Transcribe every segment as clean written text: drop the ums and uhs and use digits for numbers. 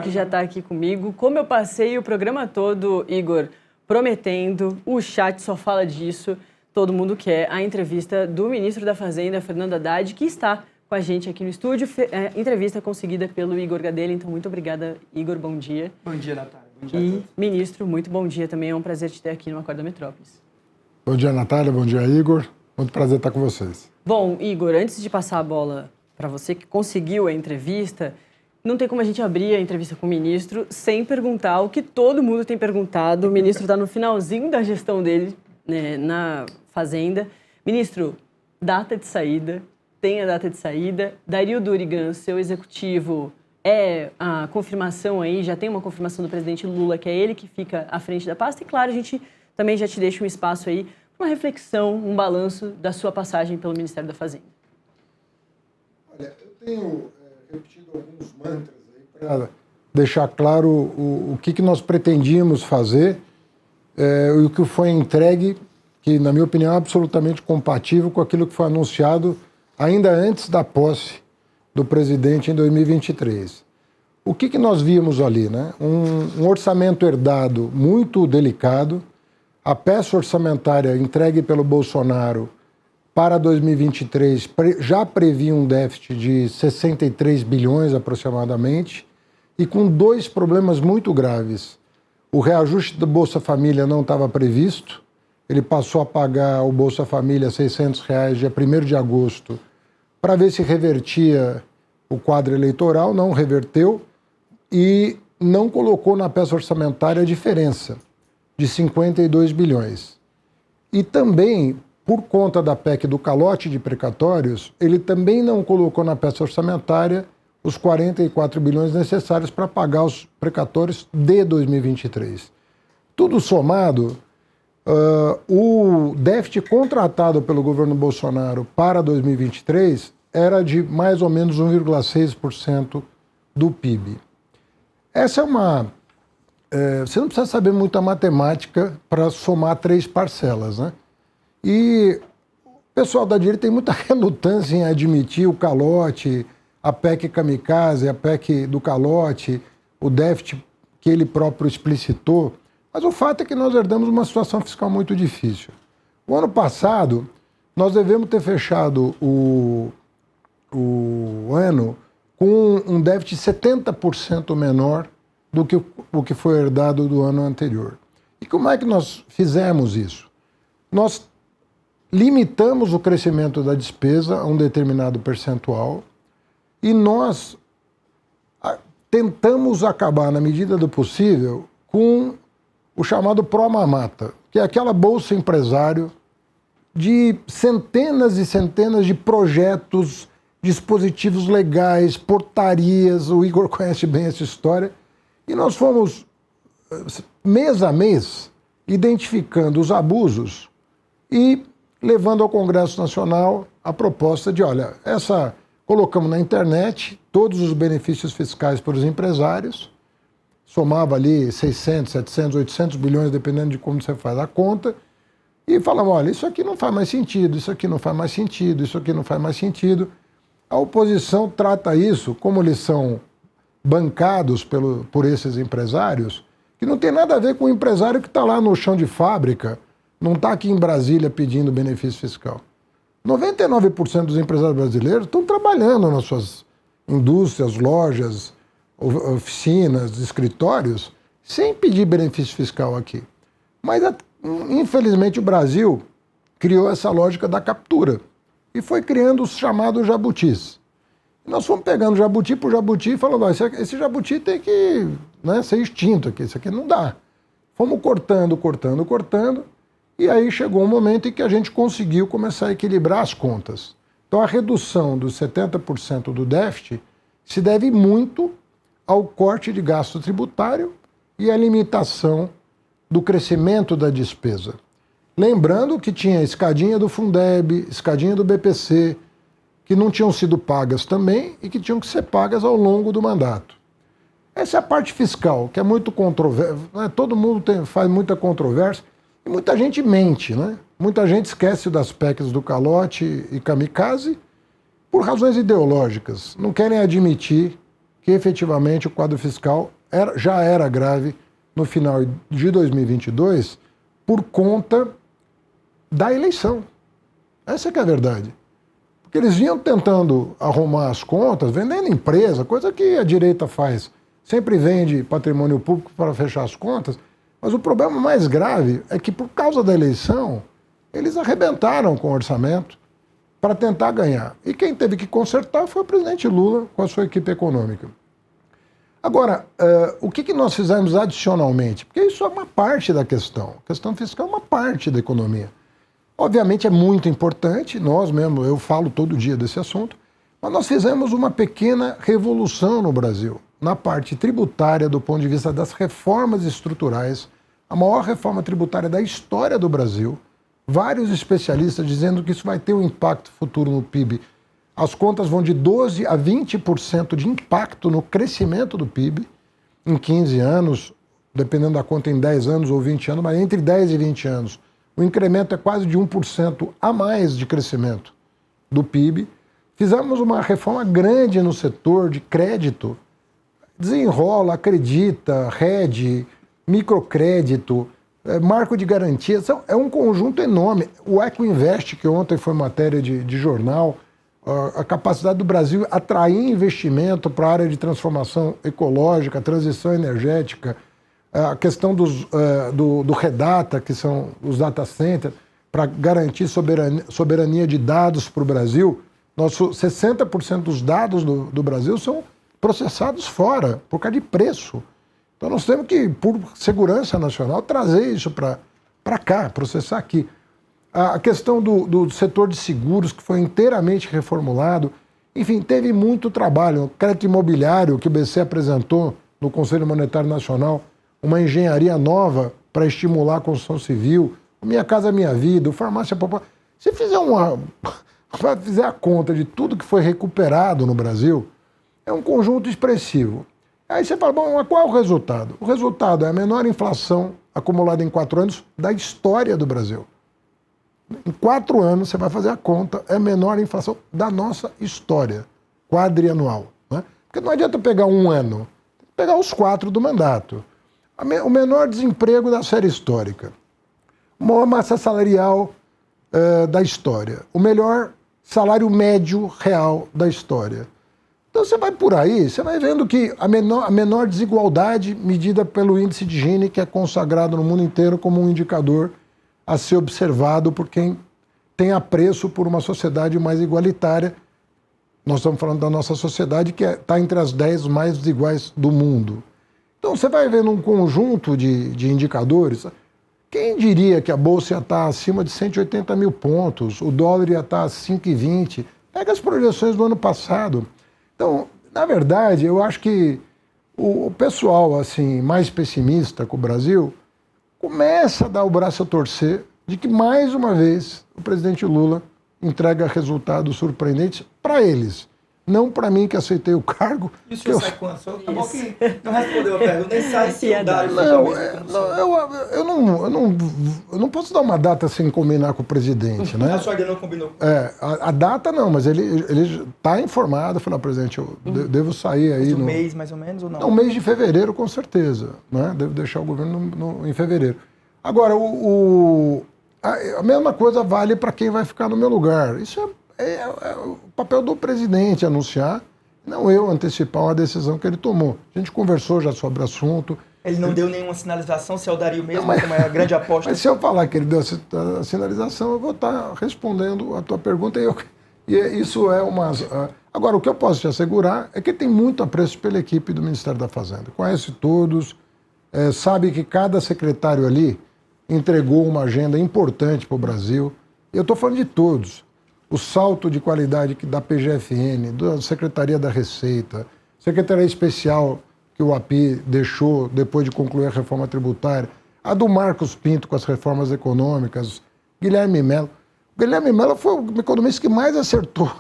que já está aqui comigo. Como eu passei o programa todo, Igor, prometendo, o chat só fala disso, todo mundo quer a entrevista do ministro da Fazenda, Fernando Haddad, que está com a gente aqui no estúdio. Entrevista conseguida pelo Igor Gadelha, então muito obrigada, Igor, bom dia. Bom dia, Natália. Bom dia a E, todos. ministro, muito bom dia também, é um prazer te ter aqui no Acorda Metrópolis. Bom dia, Natália, bom dia, Igor. Muito prazer estar com vocês. Bom, Igor, antes de passar a bola para você que conseguiu a entrevista, não tem como a gente abrir a entrevista com o ministro sem perguntar o que todo mundo tem perguntado. O ministro está no finalzinho da gestão dele, né, na Fazenda. Ministro, data de saída, tem a data de saída. Dario Durigan, seu executivo, é a confirmação aí, já tem uma confirmação do presidente Lula, que é ele que fica à frente da pasta. E claro, a gente também já te deixa um espaço aí, uma reflexão, um balanço da sua passagem pelo Ministério da Fazenda. Olha, eu tenho repetido alguns mantras aí para deixar claro o que nós pretendíamos fazer e o que foi entregue, que, na minha opinião, é absolutamente compatível com aquilo que foi anunciado ainda antes da posse do presidente em 2023. O que nós víamos ali, né? Um orçamento herdado muito delicado. A peça orçamentária entregue pelo Bolsonaro para 2023 já previa um déficit de 63 bilhões aproximadamente e com dois problemas muito graves. O reajuste do Bolsa Família não estava previsto, ele passou a pagar o Bolsa Família R$600 dia 1º de agosto para ver se revertia o quadro eleitoral, não reverteu e não colocou na peça orçamentária a diferença de 52 bilhões. E também, por conta da PEC do calote de precatórios, ele também não colocou na peça orçamentária os 44 bilhões necessários para pagar os precatórios de 2023. Tudo somado, o déficit contratado pelo governo Bolsonaro para 2023 era de mais ou menos 1,6% do PIB. Essa é uma... você não precisa saber muita matemática para somar três parcelas, né? E o pessoal da direita tem muita relutância em admitir o calote, a PEC kamikaze, a PEC do calote, o déficit que ele próprio explicitou. Mas o fato é que nós herdamos uma situação fiscal muito difícil. O ano passado, nós devemos ter fechado o ano com um déficit 70% menor do que o que foi herdado do ano anterior. E como é que nós fizemos isso? Nós limitamos o crescimento da despesa a um determinado percentual e nós tentamos acabar, na medida do possível, com o chamado pró-mamata, que é aquela bolsa empresário de centenas e centenas de projetos, dispositivos legais, portarias, o Igor conhece bem essa história. E nós fomos, mês a mês, identificando os abusos e levando ao Congresso Nacional a proposta de, olha, colocamos na internet todos os benefícios fiscais para os empresários, somava ali 600, 700, 800 bilhões, dependendo de como você faz a conta, e falava, olha, isso aqui não faz mais sentido, isso aqui não faz mais sentido, isso aqui não faz mais sentido. A oposição trata isso, como eles são bancados por esses empresários, que não tem nada a ver com o empresário que está lá no chão de fábrica, não está aqui em Brasília pedindo benefício fiscal. 99% dos empresários brasileiros estão trabalhando nas suas indústrias, lojas, oficinas, escritórios, sem pedir benefício fiscal aqui. Mas, infelizmente, o Brasil criou essa lógica da captura e foi criando os chamados jabutis. Nós fomos pegando jabuti por jabuti e falando, esse jabuti tem que ser extinto aqui, isso aqui não dá. Fomos cortando, e aí chegou um momento em que a gente conseguiu começar a equilibrar as contas. Então a redução dos 70% do déficit se deve muito ao corte de gasto tributário e à limitação do crescimento da despesa. Lembrando que tinha escadinha do Fundeb, escadinha do BPC, que não tinham sido pagas também e que tinham que ser pagas ao longo do mandato. Essa é a parte fiscal, que é muito controversa, né? Todo mundo faz muita controvérsia e muita gente mente, né? Muita gente esquece das PECs do calote e kamikaze por razões ideológicas. Não querem admitir que efetivamente o quadro fiscal já era grave no final de 2022 por conta da eleição. Essa que é a verdade. Porque eles vinham tentando arrumar as contas, vendendo empresa, coisa que a direita faz. Sempre vende patrimônio público para fechar as contas, mas o problema mais grave é que, por causa da eleição, eles arrebentaram com o orçamento para tentar ganhar. E quem teve que consertar foi o presidente Lula com a sua equipe econômica. Agora, o que nós fizemos adicionalmente? Porque isso é uma parte da questão. A questão fiscal é uma parte da economia. Obviamente é muito importante, nós mesmo, eu falo todo dia desse assunto, mas nós fizemos uma pequena revolução no Brasil, na parte tributária, do ponto de vista das reformas estruturais, a maior reforma tributária da história do Brasil, vários especialistas dizendo que isso vai ter um impacto futuro no PIB. As contas vão de 12% a 20% de impacto no crescimento do PIB em 15 anos, dependendo da conta em 10 anos ou 20 anos, mas entre 10 e 20 anos. O incremento é quase de 1% a mais de crescimento do PIB. Fizemos uma reforma grande no setor de crédito. Desenrola, acredita, rede, microcrédito, marco de garantia. É um conjunto enorme. O Ecoinvest, que ontem foi matéria de jornal, a capacidade do Brasil atrair investimento para a área de transformação ecológica, transição energética, a questão do Redata, que são os data centers, para garantir soberania de dados para o Brasil. 60% dos dados do Brasil são processados fora, por causa de preço. Então nós temos que, por segurança nacional, trazer isso para cá, processar aqui. A questão do setor de seguros, que foi inteiramente reformulado. Enfim, teve muito trabalho. O crédito imobiliário que o BC apresentou no Conselho Monetário Nacional, uma engenharia nova para estimular a construção civil, o Minha Casa Minha Vida, o Farmácia Popular. Se fizer a conta de tudo que foi recuperado no Brasil, é um conjunto expressivo. Aí você fala, bom, mas qual é o resultado? O resultado é a menor inflação acumulada em 4 anos da história do Brasil. Em 4 anos, você vai fazer a conta, é a menor inflação da nossa história, quadrianual. Né? Porque não adianta pegar um ano, tem que pegar os 4 do mandato. O menor desemprego da série histórica, a maior massa salarial da história, o melhor salário médio real da história. Então você vai por aí, você vai vendo que a menor desigualdade medida pelo índice de Gini, que é consagrado no mundo inteiro como um indicador a ser observado por quem tem apreço por uma sociedade mais igualitária. Nós estamos falando da nossa sociedade, que está entre as 10 mais desiguais do mundo. Então você vai vendo um conjunto de indicadores. Quem diria que a Bolsa ia estar acima de 180 mil pontos, o dólar ia estar a 5,20? Pega as projeções do ano passado. Então, na verdade, eu acho que o pessoal assim, mais pessimista com o Brasil começa a dar o braço a torcer de que, mais uma vez, o presidente Lula entrega resultados surpreendentes para eles. Não para mim, que aceitei o cargo. E o senhor sai quando? Tá bom que não respondeu a pergunta, nem sai se o Dário... Eu não posso dar uma data sem combinar com o presidente, né? A sua ainda não combinou? A data não, mas ele está informado. Falou, presidente, eu devo sair aí... Um mês, mais ou menos, ou não? Não, mês de fevereiro, com certeza. Né? Devo deixar o governo em fevereiro. Agora, a mesma coisa vale para quem vai ficar no meu lugar. Isso é o papel do presidente anunciar, não eu antecipar uma decisão que ele tomou. A gente conversou já sobre o assunto. Ele não deu nenhuma sinalização, se é o Dario mesmo, como é a grande aposta. Mas se eu falar que ele deu a sinalização, eu vou estar respondendo a tua pergunta. Isso é uma... Agora, o que eu posso te assegurar é que tem muito apreço pela equipe do Ministério da Fazenda. Conhece todos, sabe que cada secretário ali entregou uma agenda importante para o Brasil. Eu estou falando de todos. O salto de qualidade da PGFN, da Secretaria da Receita, Secretaria Especial que o API deixou depois de concluir a reforma tributária, a do Marcos Pinto com as reformas econômicas, Guilherme Mello. O Guilherme Mello foi o economista que mais acertou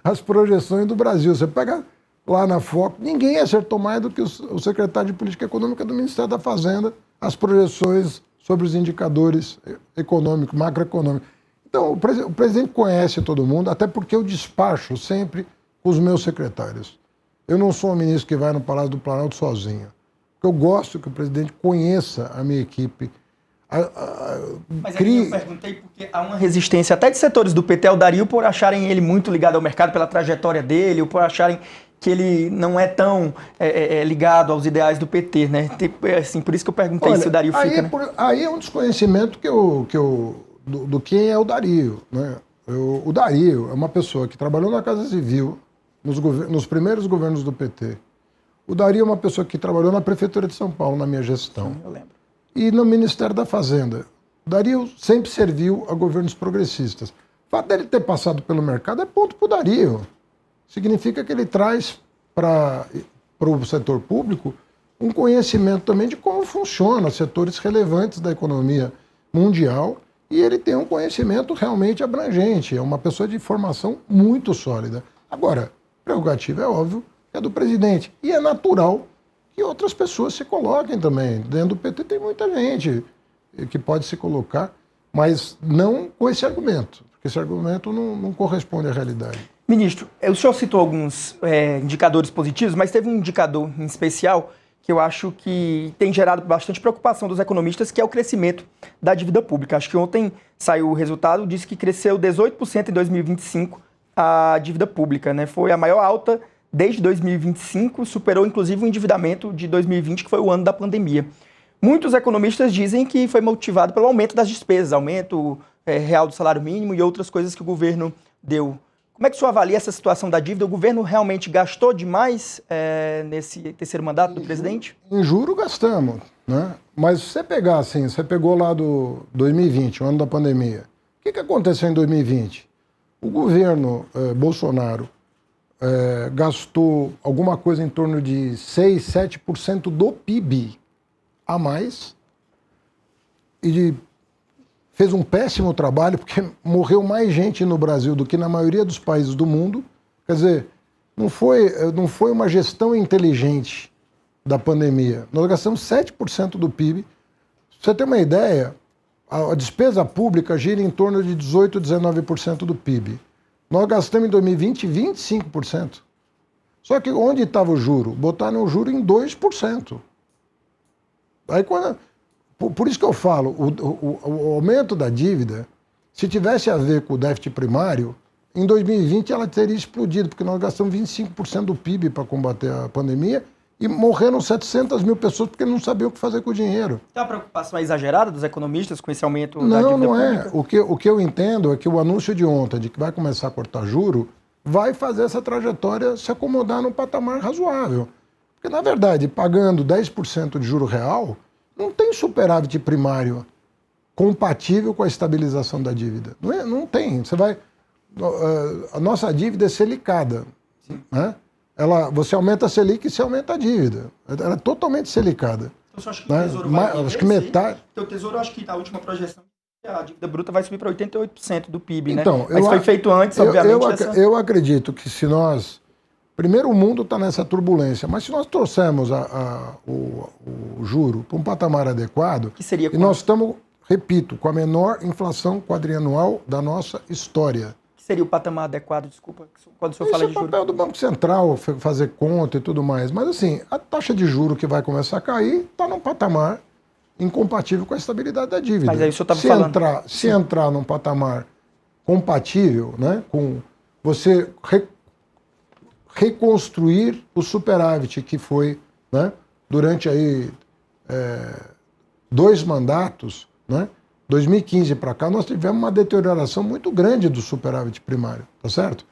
as projeções do Brasil. Você pega lá na Foco, ninguém acertou mais do que o secretário de Política Econômica do Ministério da Fazenda, as projeções sobre os indicadores econômicos, macroeconômicos. Então, o presidente conhece todo mundo, até porque eu despacho sempre com os meus secretários. eu não sou um ministro que vai no Palácio do Planalto sozinho. Eu gosto que o presidente conheça a minha equipe. Mas aí eu perguntei porque há uma resistência até de setores do PT ao Dario por acharem ele muito ligado ao mercado pela trajetória dele, ou por acharem que ele não é tão ligado aos ideais do PT, né? Assim, por isso que eu perguntei se o Dario fica, né? Aí é um desconhecimento do quem é o Dario, né? O Dario é uma pessoa que trabalhou na Casa Civil, nos primeiros governos do PT. O Dario é uma pessoa que trabalhou na Prefeitura de São Paulo, na minha gestão. Sim, eu lembro. E no Ministério da Fazenda. O Dario sempre serviu a governos progressistas. O fato dele ter passado pelo mercado é ponto para o Dario. Significa que ele traz para o setor público um conhecimento também de como funciona setores relevantes da economia mundial, e ele tem um conhecimento realmente abrangente. É uma pessoa de formação muito sólida. Agora, prerrogativa é óbvio, é do presidente. E é natural que outras pessoas se coloquem também. Dentro do PT tem muita gente que pode se colocar, mas não com esse argumento, porque esse argumento não corresponde à realidade. Ministro, o senhor citou alguns indicadores positivos, mas teve um indicador em especial que eu acho que tem gerado bastante preocupação dos economistas, que é o crescimento da dívida pública. Acho que ontem saiu o resultado, disse que cresceu 18% em 2025 a dívida pública, né? Foi a maior alta desde 2025, superou inclusive o endividamento de 2020, que foi o ano da pandemia. Muitos economistas dizem que foi motivado pelo aumento das despesas, aumento real do salário mínimo e outras coisas que o governo deu. Como é que o senhor avalia essa situação da dívida? O governo realmente gastou demais nesse terceiro mandato do presidente? Em juro gastamos, né? Mas se você pegar assim, você pegou lá do 2020, o ano da pandemia. O que aconteceu em 2020? O governo Bolsonaro gastou alguma coisa em torno de 6, 7% do PIB a mais e fez um péssimo trabalho, porque morreu mais gente no Brasil do que na maioria dos países do mundo. Quer dizer, não foi uma gestão inteligente da pandemia. Nós gastamos 7% do PIB. Pra você ter uma ideia, a despesa pública gira em torno de 18%, 19% do PIB. Nós gastamos em 2020 25%. Só que onde estava o juro? Botaram o juro em 2%. Aí por isso que eu falo, o aumento da dívida, se tivesse a ver com o déficit primário, em 2020 ela teria explodido, porque nós gastamos 25% do PIB para combater a pandemia e morreram 700 mil pessoas porque não sabiam o que fazer com o dinheiro. Tem uma preocupação exagerada dos economistas com esse aumento da dívida pública? Não é. O que eu entendo é que o anúncio de ontem de que vai começar a cortar juro vai fazer essa trajetória se acomodar num patamar razoável. Porque, na verdade, pagando 10% de juro real, não tem superávit primário compatível com a estabilização da dívida. Não tem. A nossa dívida é selicada. Né? Você aumenta a Selic e você aumenta a dívida. Ela é totalmente selicada. Então, você acha que o Tesouro vai acho que metade... Porque o Tesouro, acho que na última projeção, a dívida bruta vai subir para 88% do PIB, então, né? Mas foi feito antes, obviamente. Eu acredito que se nós... Primeiro, o mundo está nessa turbulência, mas se nós trouxermos o juro para um patamar adequado, que seria e nós estamos, repito, com a menor inflação quadrianual da nossa história. Que seria o patamar adequado, desculpa, quando o senhor fala de Esse é o juro? papel do Banco Central, fazer conta e tudo mais. Mas assim, a taxa de juro que vai começar a cair está num patamar incompatível com a estabilidade da dívida. Mas aí o senhor estava falando... Se entrar num patamar compatível, né, com você reconstruir o superávit que foi, né, durante aí 2 mandatos, né, 2015 para cá, nós tivemos uma deterioração muito grande do superávit primário, tá certo?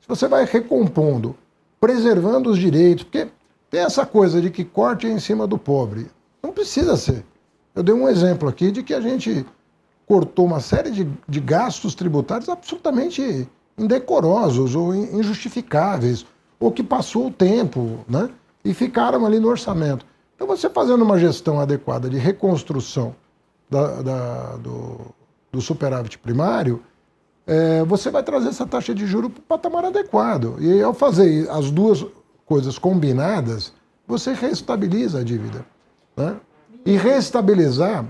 Se você vai recompondo, preservando os direitos, porque tem essa coisa de que corte é em cima do pobre. Não precisa ser. Eu dei um exemplo aqui de que a gente cortou uma série de gastos tributários absolutamente indecorosos ou injustificáveis, ou que passou o tempo, né, e ficaram ali no orçamento. Então, você fazendo uma gestão adequada de reconstrução do superávit primário, você vai trazer essa taxa de juros para o patamar adequado. E ao fazer as duas coisas combinadas, você reestabiliza a dívida. Né? E reestabilizar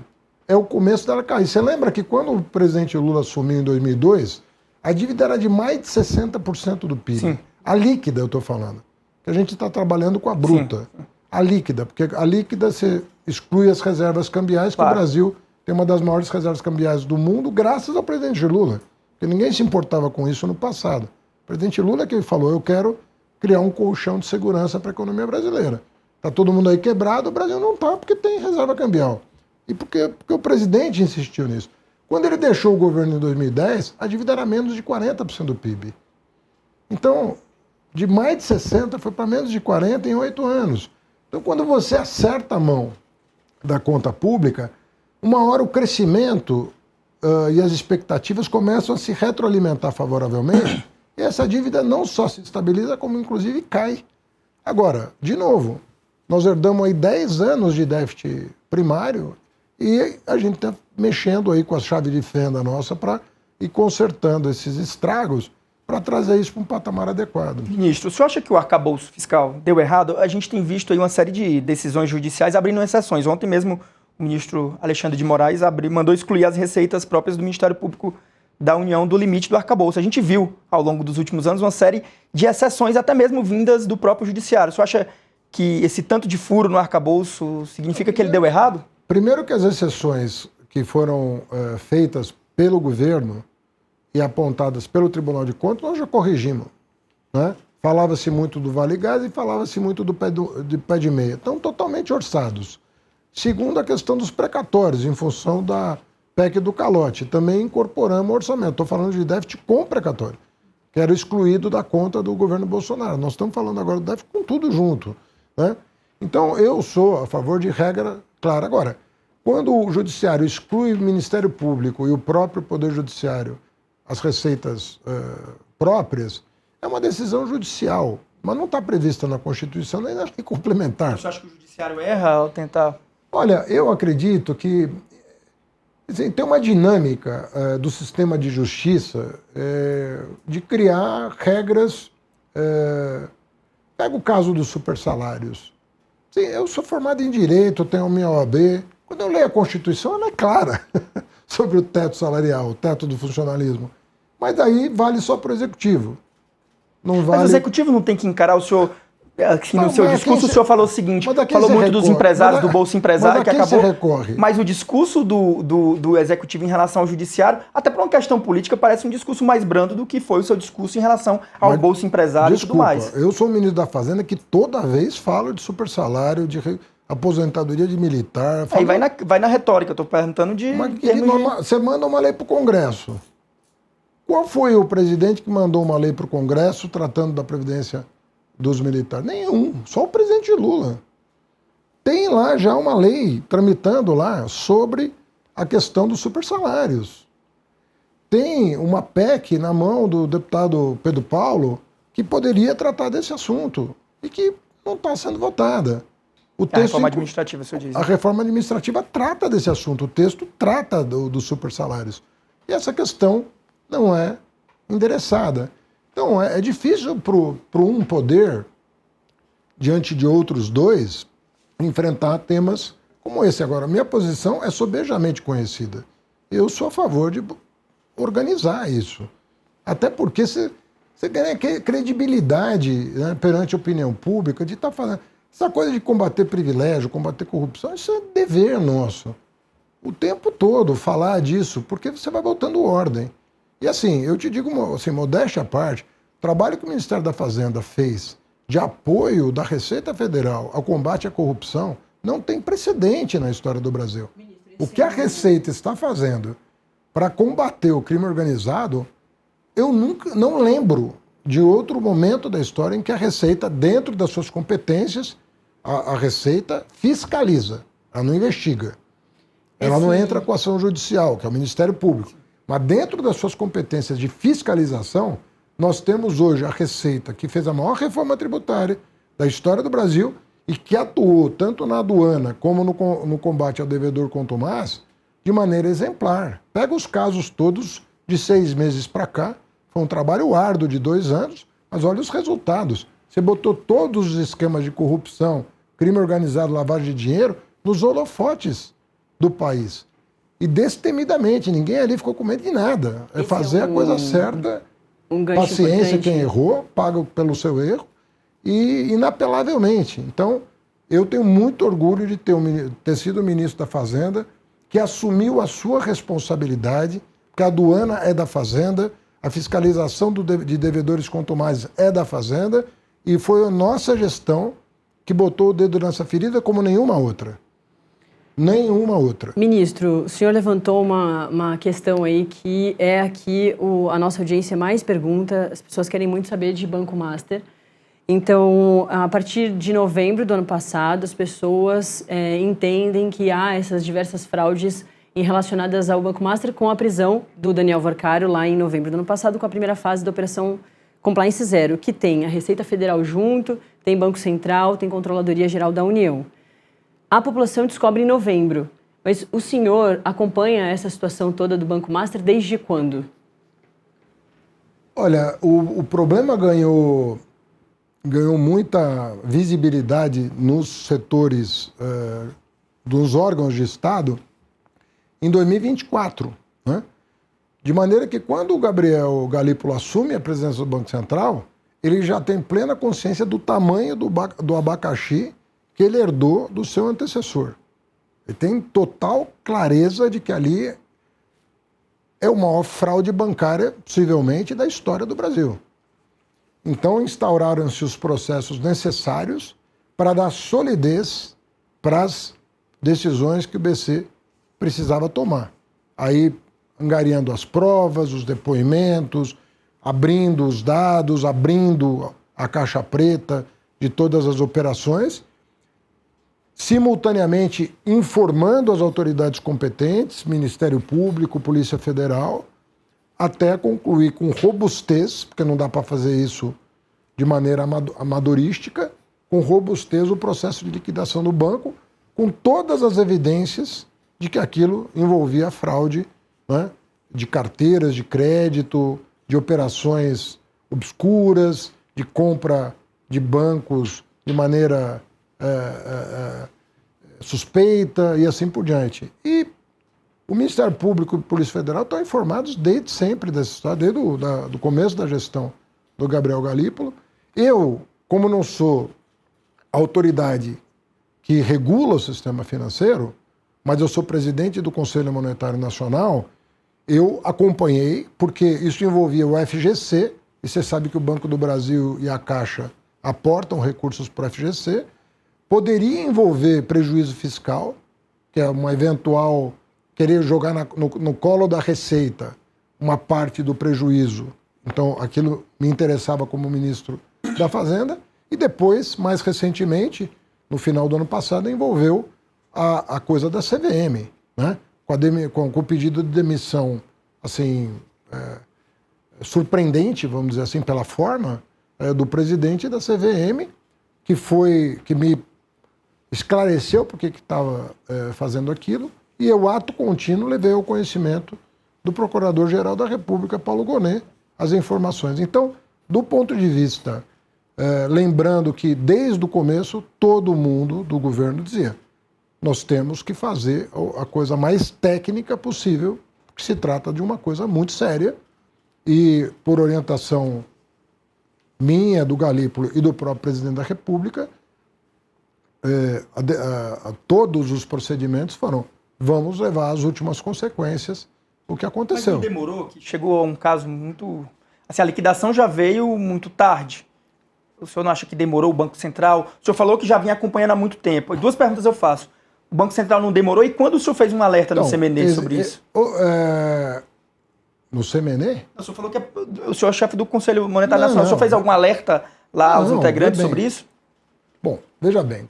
é o começo dela cair. Você lembra que quando o presidente Lula assumiu em 2002, a dívida era de mais de 60% do PIB. Sim. A líquida, eu estou falando. que a gente está trabalhando com a bruta. Sim. A líquida, porque a líquida você exclui as reservas cambiais, que o Brasil tem uma das maiores reservas cambiais do mundo, graças ao presidente Lula. Porque ninguém se importava com isso no passado. O presidente Lula é que falou, eu quero criar um colchão de segurança para a economia brasileira. Está todo mundo aí quebrado, o Brasil não está porque tem reserva cambial. E porque o presidente insistiu nisso. Quando ele deixou o governo em 2010, a dívida era menos de 40% do PIB. Então, de mais de 60% foi para menos de 40% em 8 anos. Então, quando você acerta a mão da conta pública, uma hora o crescimento e as expectativas começam a se retroalimentar favoravelmente, e essa dívida não só se estabiliza, como inclusive cai. Agora, de novo, nós herdamos aí 10 anos de déficit primário e a gente está mexendo aí com a chave de fenda nossa para ir consertando esses estragos para trazer isso para um patamar adequado. Ministro, o senhor acha que o arcabouço fiscal deu errado? A gente tem visto aí uma série de decisões judiciais abrindo exceções. Ontem mesmo o ministro Alexandre de Moraes mandou excluir as receitas próprias do Ministério Público da União do limite do arcabouço. A gente viu, ao longo dos últimos anos, uma série de exceções, até mesmo vindas do próprio judiciário. O senhor acha que esse tanto de furo no arcabouço significa que ele deu errado? Primeiro que as exceções que foram feitas pelo governo e apontadas pelo Tribunal de Contas, nós já corrigimos. Né? Falava-se muito do Vale Gás e falava-se muito do pé de meia. Estão totalmente orçados. Segundo, a questão dos precatórios, em função da PEC do calote. Também incorporamos o orçamento. Estou falando de déficit com precatório, que era excluído da conta do governo Bolsonaro. Nós estamos falando agora do déficit com tudo junto. Né? Então, eu sou a favor de regra clara. Agora, quando o Judiciário exclui o Ministério Público e o próprio Poder Judiciário as receitas próprias, é uma decisão judicial, mas não está prevista na Constituição nem na lei complementar. Você acha que o Judiciário erra ao tentar... Olha, eu acredito que assim, tem uma dinâmica do sistema de justiça de criar regras... pega o caso dos supersalários. Sim, eu sou formado em Direito, tenho a minha OAB. Quando eu leio a Constituição, ela é clara sobre o teto salarial, o teto do funcionalismo. Mas daí vale só para o Executivo. Não vale... Mas o Executivo não tem que encarar o senhor... Aqui no seu discurso, o senhor falou o seguinte, falou muito dos empresários, do Bolsa Empresário, que acabou... Mas o discurso do Executivo em relação ao Judiciário, até por uma questão política, parece um discurso mais brando do que foi o seu discurso em relação ao Bolsa Empresário e tudo mais. Eu sou o ministro da Fazenda que toda vez falo de supersalário, de aposentadoria de militar... Aí vai na retórica, eu estou perguntando de... Você manda uma lei para o Congresso. Qual foi o presidente que mandou uma lei para o Congresso tratando da Previdência dos militares? Nenhum, só o presidente Lula. Tem lá já uma lei tramitando lá sobre a questão dos supersalários. Tem uma PEC na mão do deputado Pedro Paulo que poderia tratar desse assunto e que não está sendo votada. A reforma administrativa, o senhor diz. A reforma administrativa trata desse assunto, o texto trata dos supersalários. E essa questão não é endereçada. Então, é difícil para um poder, diante de outros dois, enfrentar temas como esse. Agora, minha posição é sobejamente conhecida. Eu sou a favor de organizar isso. Até porque você ganha credibilidade, né, perante a opinião pública de estar fazendo... Essa coisa de combater privilégio, combater corrupção, isso é dever nosso. O tempo todo falar disso, porque você vai botando ordem. E assim, eu te digo, assim, modéstia à parte, o trabalho que o Ministério da Fazenda fez de apoio da Receita Federal ao combate à corrupção não tem precedente na história do Brasil. O que a Receita está fazendo para combater o crime organizado, eu não lembro de outro momento da história em que a Receita, dentro das suas competências, a Receita fiscaliza, ela não investiga. Ela não entra com ação judicial, que é o Ministério Público. Mas dentro das suas competências de fiscalização, nós temos hoje a Receita, que fez a maior reforma tributária da história do Brasil e que atuou tanto na aduana como no combate ao devedor contumaz de maneira exemplar. Pega os casos todos de 6 meses para cá, foi um trabalho árduo de 2 anos, mas olha os resultados. Você botou todos os esquemas de corrupção, crime organizado, lavagem de dinheiro, nos holofotes do país. E destemidamente, ninguém ali ficou com medo de nada. É fazer a coisa certa, paciência, quem errou, paga pelo seu erro, e inapelavelmente. Então, eu tenho muito orgulho de ter sido o ministro da Fazenda que assumiu a sua responsabilidade, porque a aduana é da Fazenda, a fiscalização de devedores contumazes é da Fazenda, e foi a nossa gestão que botou o dedo nessa ferida como nenhuma outra. Nenhuma outra. Ministro, o senhor levantou uma questão aí que é aqui a nossa audiência mais pergunta, as pessoas querem muito saber de Banco Master. Então, a partir de novembro do ano passado, as pessoas entendem que há essas diversas fraudes relacionadas ao Banco Master com a prisão do Daniel Varcaro lá em novembro do ano passado, com a primeira fase da Operação Compliance Zero, que tem a Receita Federal junto, tem Banco Central, tem Controladoria Geral da União. A população descobre em novembro, mas o senhor acompanha essa situação toda do Banco Master desde quando? Olha, o problema ganhou muita visibilidade nos setores dos órgãos de Estado em 2024, né? De maneira que quando o Gabriel Galípolo assume a presidência do Banco Central, ele já tem plena consciência do tamanho do abacaxi que ele herdou do seu antecessor. Ele tem total clareza de que ali é a maior fraude bancária, possivelmente, da história do Brasil. Então, instauraram-se os processos necessários para dar solidez para as decisões que o BC precisava tomar. Aí, angariando as provas, os depoimentos, abrindo os dados, abrindo a caixa preta de todas as operações, simultaneamente informando as autoridades competentes, Ministério Público, Polícia Federal, até concluir com robustez, porque não dá para fazer isso de maneira amadorística, com robustez o processo de liquidação do banco, com todas as evidências de que aquilo envolvia fraude, né, de carteiras de crédito, de operações obscuras, de compra de bancos de maneira suspeita e assim por diante. E o Ministério Público e a Polícia Federal estão informados desde sempre dessa história, desde do começo da gestão do Gabriel Galípolo. Eu, como não sou a autoridade que regula o sistema financeiro, mas eu sou presidente do Conselho Monetário Nacional, eu acompanhei, porque isso envolvia o FGC, e você sabe que o Banco do Brasil e a Caixa aportam recursos para o FGC, poderia envolver prejuízo fiscal, que é uma eventual querer jogar no colo da Receita uma parte do prejuízo. Então, aquilo me interessava como ministro da Fazenda. E depois, mais recentemente, no final do ano passado, envolveu a coisa da CVM, né? Com o pedido de demissão, assim, surpreendente, vamos dizer assim, pela forma, do presidente da CVM, que me esclareceu por que estava fazendo aquilo, e eu, ato contínuo, levei ao conhecimento do Procurador-Geral da República, Paulo Gonet, as informações. Então, do ponto de vista, lembrando que desde o começo todo mundo do governo dizia: nós temos que fazer a coisa mais técnica possível, porque se trata de uma coisa muito séria, e por orientação minha, do Galípolo e do próprio presidente da República, todos os procedimentos foram: vamos levar às últimas consequências o que aconteceu. Mas não demorou, que chegou a um caso muito... Assim, a liquidação já veio muito tarde. O senhor não acha que demorou o Banco Central? O senhor falou que já vinha acompanhando há muito tempo. Duas perguntas eu faço. O Banco Central não demorou? E quando o senhor fez um alerta no CMN sobre isso? No CMN? O senhor falou que o senhor é chefe do Conselho Monetário Nacional. O senhor fez algum alerta lá aos integrantes sobre isso? Bom, veja bem.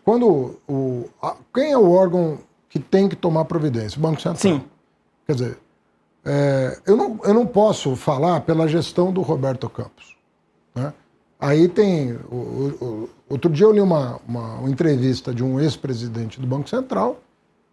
Quem é o órgão que tem que tomar providência? O Banco Central. Sim. Quer dizer, eu não posso falar pela gestão do Roberto Campos, né? Aí tem... Outro dia eu li uma entrevista de um ex-presidente do Banco Central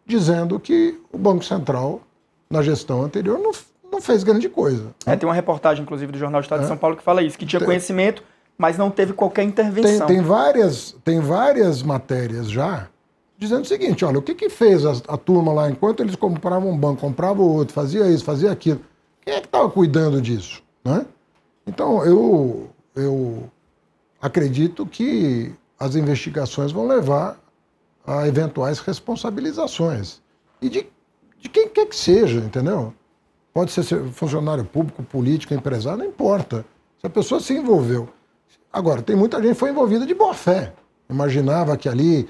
dizendo que o Banco Central, na gestão anterior, não fez grande coisa. Tem uma reportagem, inclusive, do Jornal do Estado de São Paulo que fala isso, que tinha conhecimento, mas não teve qualquer intervenção. Tem várias matérias já dizendo o seguinte: olha, o que fez a turma lá, enquanto eles compravam um banco, compravam outro, fazia isso, fazia aquilo? Quem é que estava cuidando disso, né? Então, acredito que as investigações vão levar a eventuais responsabilizações. E de quem quer que seja, entendeu? Pode ser funcionário público, político, empresário, não importa. Se a pessoa se envolveu. Agora, tem muita gente que foi envolvida de boa fé. Imaginava que ali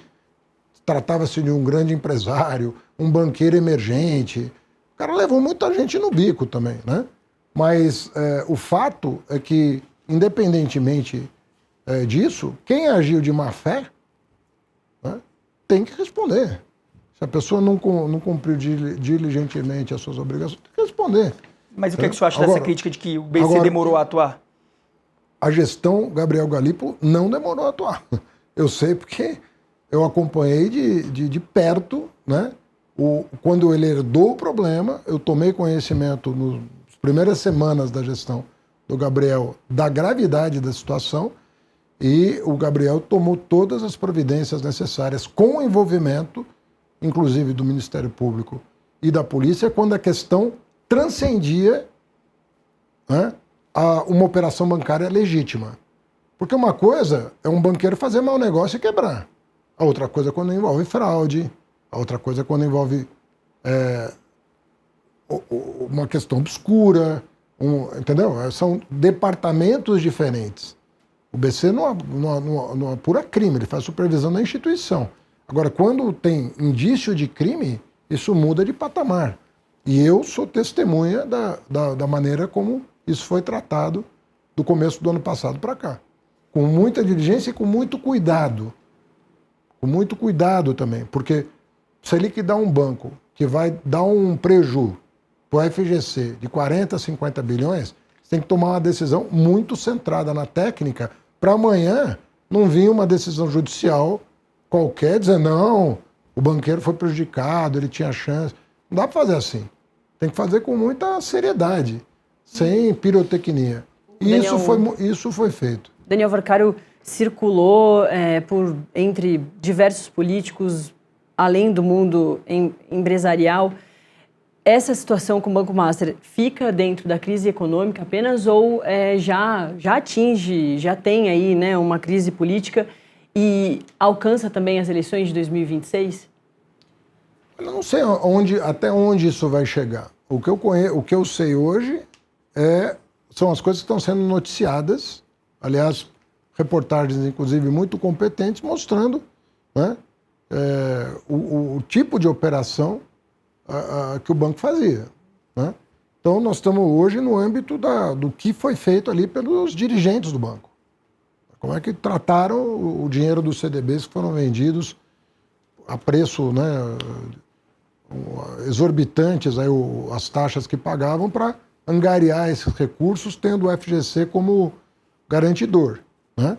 tratava-se de um grande empresário, um banqueiro emergente. O cara levou muita gente no bico também, né? Mas o fato é que, independentemente disso, quem agiu de má fé, né, tem que responder. Se a pessoa não cumpriu diligentemente as suas obrigações, tem que responder. Mas o que é que o senhor acha dessa crítica de que o BC demorou a atuar? A gestão Gabriel Galípolo não demorou a atuar. Eu sei porque eu acompanhei de perto, né? Quando ele herdou o problema, eu tomei conhecimento nas primeiras semanas da gestão do Gabriel da gravidade da situação e o Gabriel tomou todas as providências necessárias com o envolvimento, inclusive do Ministério Público e da Polícia, quando a questão transcendia, né, uma operação bancária legítima. Porque uma coisa é um banqueiro fazer mau negócio e quebrar. A outra coisa é quando envolve fraude, a outra coisa é quando envolve uma questão obscura, entendeu? São departamentos diferentes. O BC não apura crime, ele faz supervisão da instituição. Agora, quando tem indício de crime, isso muda de patamar. E eu sou testemunha da maneira como isso foi tratado do começo do ano passado para cá. Com muita diligência e com muito cuidado. Com muito cuidado também, porque se liquidar um banco que vai dar um prejuízo para o FGC de 40, 50 bilhões, você tem que tomar uma decisão muito centrada na técnica para amanhã não vir uma decisão judicial qualquer dizendo, não, o banqueiro foi prejudicado, ele tinha chance. Não dá para fazer assim. Tem que fazer com muita seriedade, sem pirotecnia. E isso foi feito. Daniel Varcaro circulou entre diversos políticos, além do mundo empresarial. Essa situação com o Banco Master fica dentro da crise econômica apenas ou já atinge, já tem aí, né, uma crise política e alcança também as eleições de 2026? Eu não sei até onde isso vai chegar. O que eu sei hoje são as coisas que estão sendo noticiadas, aliás, reportagens, inclusive, muito competentes, mostrando, né, o tipo de operação que o banco fazia. Né? Então, nós estamos hoje no âmbito do que foi feito ali pelos dirigentes do banco. Como é que trataram o dinheiro dos CDBs que foram vendidos a preço, né, exorbitantes, aí, as taxas que pagavam para angariar esses recursos, tendo o FGC como garantidor. Né?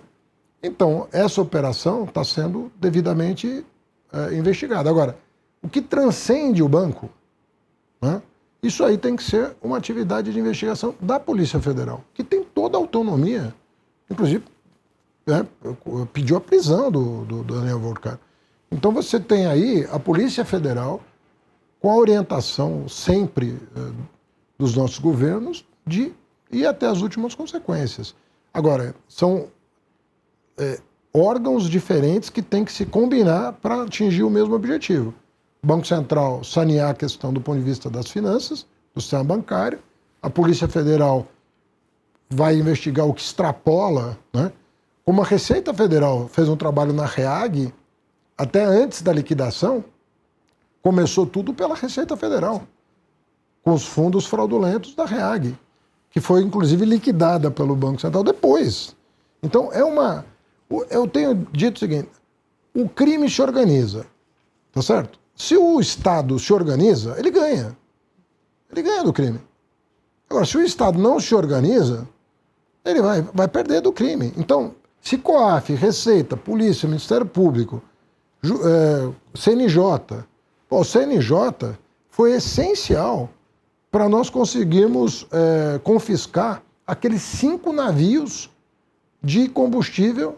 Então, essa operação está sendo devidamente investigada. Agora, o que transcende o banco, né, isso aí tem que ser uma atividade de investigação da Polícia Federal, que tem toda a autonomia, inclusive pediu a prisão do Daniel Varcaro. Então você tem aí a Polícia Federal com a orientação sempre dos nossos governos de ir até as últimas consequências. Agora, são órgãos diferentes que têm que se combinar para atingir o mesmo objetivo. O Banco Central sanear a questão do ponto de vista das finanças, do sistema bancário. A Polícia Federal vai investigar o que extrapola, né? Como a Receita Federal fez um trabalho na REAG, até antes da liquidação, começou tudo pela Receita Federal, com os fundos fraudulentos da REAG, que foi inclusive liquidada pelo Banco Central depois. Então, eu tenho dito o seguinte, o crime se organiza, tá certo? Se o Estado se organiza, ele ganha. Ele ganha do crime. Agora, se o Estado não se organiza, ele vai perder do crime. Então, se COAF, Receita, Polícia, Ministério Público, CNJ, o CNJ foi essencial para nós conseguirmos confiscar aqueles 5 navios de combustível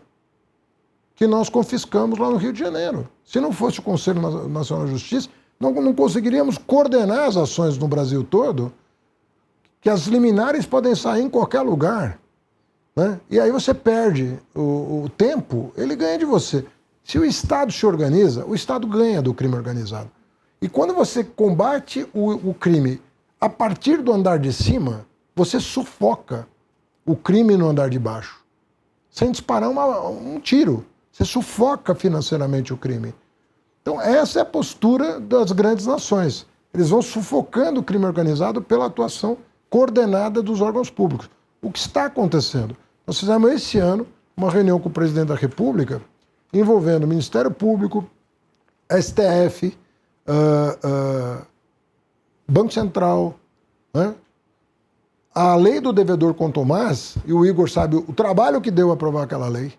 que nós confiscamos lá no Rio de Janeiro. Se não fosse o Conselho Nacional de Justiça, não conseguiríamos coordenar as ações no Brasil todo, que as liminares podem sair em qualquer lugar. né? E aí você perde o tempo, ele ganha de você. Se o Estado se organiza, o Estado ganha do crime organizado. E quando você combate o crime a partir do andar de cima, você sufoca o crime no andar de baixo. Sem disparar um tiro. Você sufoca financeiramente o crime. Então, essa é a postura das grandes nações. Eles vão sufocando o crime organizado pela atuação coordenada dos órgãos públicos. O que está acontecendo? Nós fizemos esse ano uma reunião com o presidente da República envolvendo o Ministério Público, STF, Banco Central, né? A lei do devedor contumaz, e o Igor sabe o trabalho que deu a aprovar aquela lei,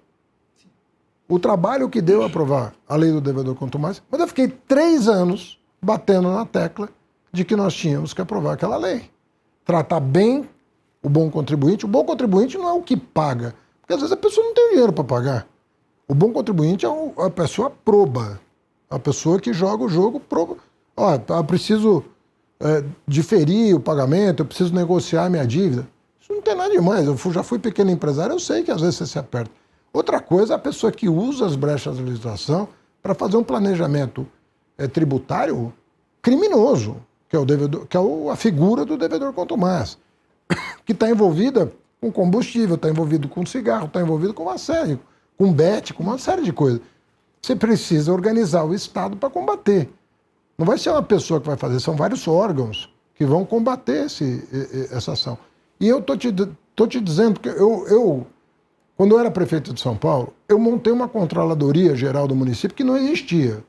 o trabalho que deu a aprovar a lei do devedor contumaz, mas eu fiquei 3 anos batendo na tecla de que nós tínhamos que aprovar aquela lei. Tratar bem o bom contribuinte. O bom contribuinte não é o que paga, porque às vezes a pessoa não tem dinheiro para pagar. O bom contribuinte é a pessoa proba, a pessoa que joga o jogo proba. Ó, eu preciso diferir o pagamento, eu preciso negociar a minha dívida. Isso não tem nada demais. Eu já fui pequeno empresário, eu sei que às vezes você se aperta. Outra coisa é a pessoa que usa as brechas da legislação para fazer um planejamento tributário criminoso, que é, a figura do devedor contumaz, que está envolvida com combustível, está envolvido com cigarro, está envolvido com assédio, com bet, com uma série de coisas. Você precisa organizar o Estado para combater. Não vai ser uma pessoa que vai fazer, são vários órgãos que vão combater essa ação. E eu tô te dizendo que quando eu era prefeito de São Paulo, eu montei uma controladoria geral do município que não existia.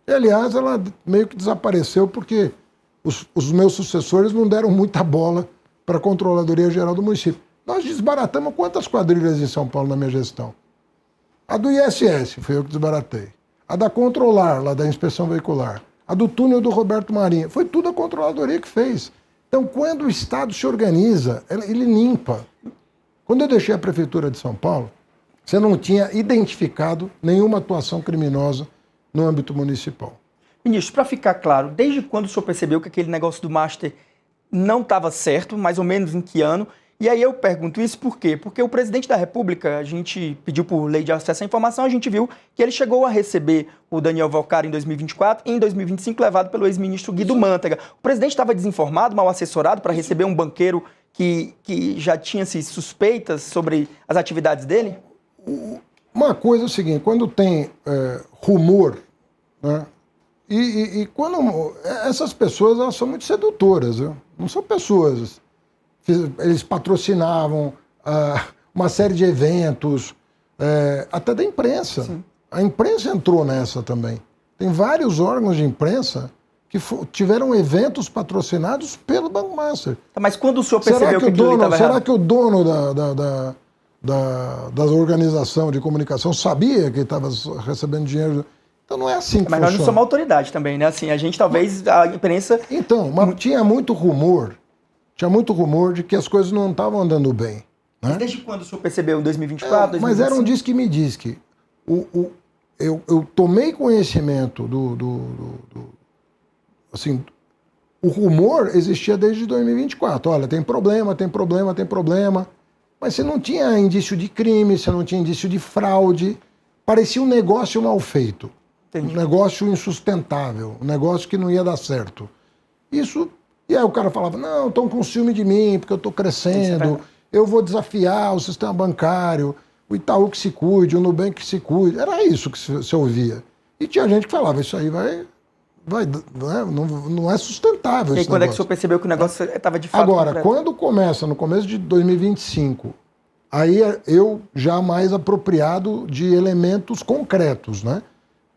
E, aliás, ela meio que desapareceu porque os meus sucessores não deram muita bola para a controladoria geral do município. Nós desbaratamos quantas quadrilhas em São Paulo na minha gestão? A do ISS, foi eu que desbaratei. A da Controlar, lá da Inspeção Veicular. A do túnel do Roberto Marinho. Foi tudo a controladoria que fez. Então, quando o Estado se organiza, ele limpa. Quando eu deixei a Prefeitura de São Paulo, você não tinha identificado nenhuma atuação criminosa no âmbito municipal. Ministro, para ficar claro, desde quando o senhor percebeu que aquele negócio do Master não estava certo, mais ou menos em que ano? E aí eu pergunto isso por quê? Porque o presidente da República, a gente pediu por lei de acesso à informação, a gente viu que ele chegou a receber o Daniel Valcárcel em 2024 e em 2025 levado pelo ex-ministro Guido Mantega. O presidente estava desinformado, mal assessorado para receber um banqueiro que já tinha suspeitas sobre as atividades dele? Uma coisa é o seguinte, quando tem rumor, né, e quando essas pessoas elas são muito sedutoras, viu? Não são pessoas... Eles patrocinavam uma série de eventos, até da imprensa. Sim. A imprensa entrou nessa também. Tem vários órgãos de imprensa que tiveram eventos patrocinados pelo Banco Master. Mas quando o senhor percebeu que aquilo estava errado? Será que o dono da organização de comunicação sabia que estava recebendo dinheiro? Então não é assim que funciona. Mas nós não somos autoridade também, né? Assim, a gente talvez, a imprensa... Então, mas tinha muito rumor de que as coisas não estavam andando bem. Né? Mas desde quando o senhor percebeu? Em 2024, 2025? Mas era um disque-me-disque. Eu tomei conhecimento assim, o rumor existia desde 2024. Olha, tem problema. Mas você não tinha indício de crime, você não tinha indício de fraude. Parecia um negócio mal feito. Entendi. Um negócio insustentável, um negócio que não ia dar certo. Isso... E aí o cara falava, não, estão com ciúme de mim, porque eu estou crescendo, eu vou desafiar o sistema bancário, o Itaú que se cuide, o Nubank que se cuide. Era isso que você ouvia. E tinha gente que falava, isso aí não é sustentável. E aí, quando é que o senhor percebeu que o negócio estava de fato Agora, completo? quando começa, no começo de 2025, aí eu já mais apropriado de elementos concretos, né?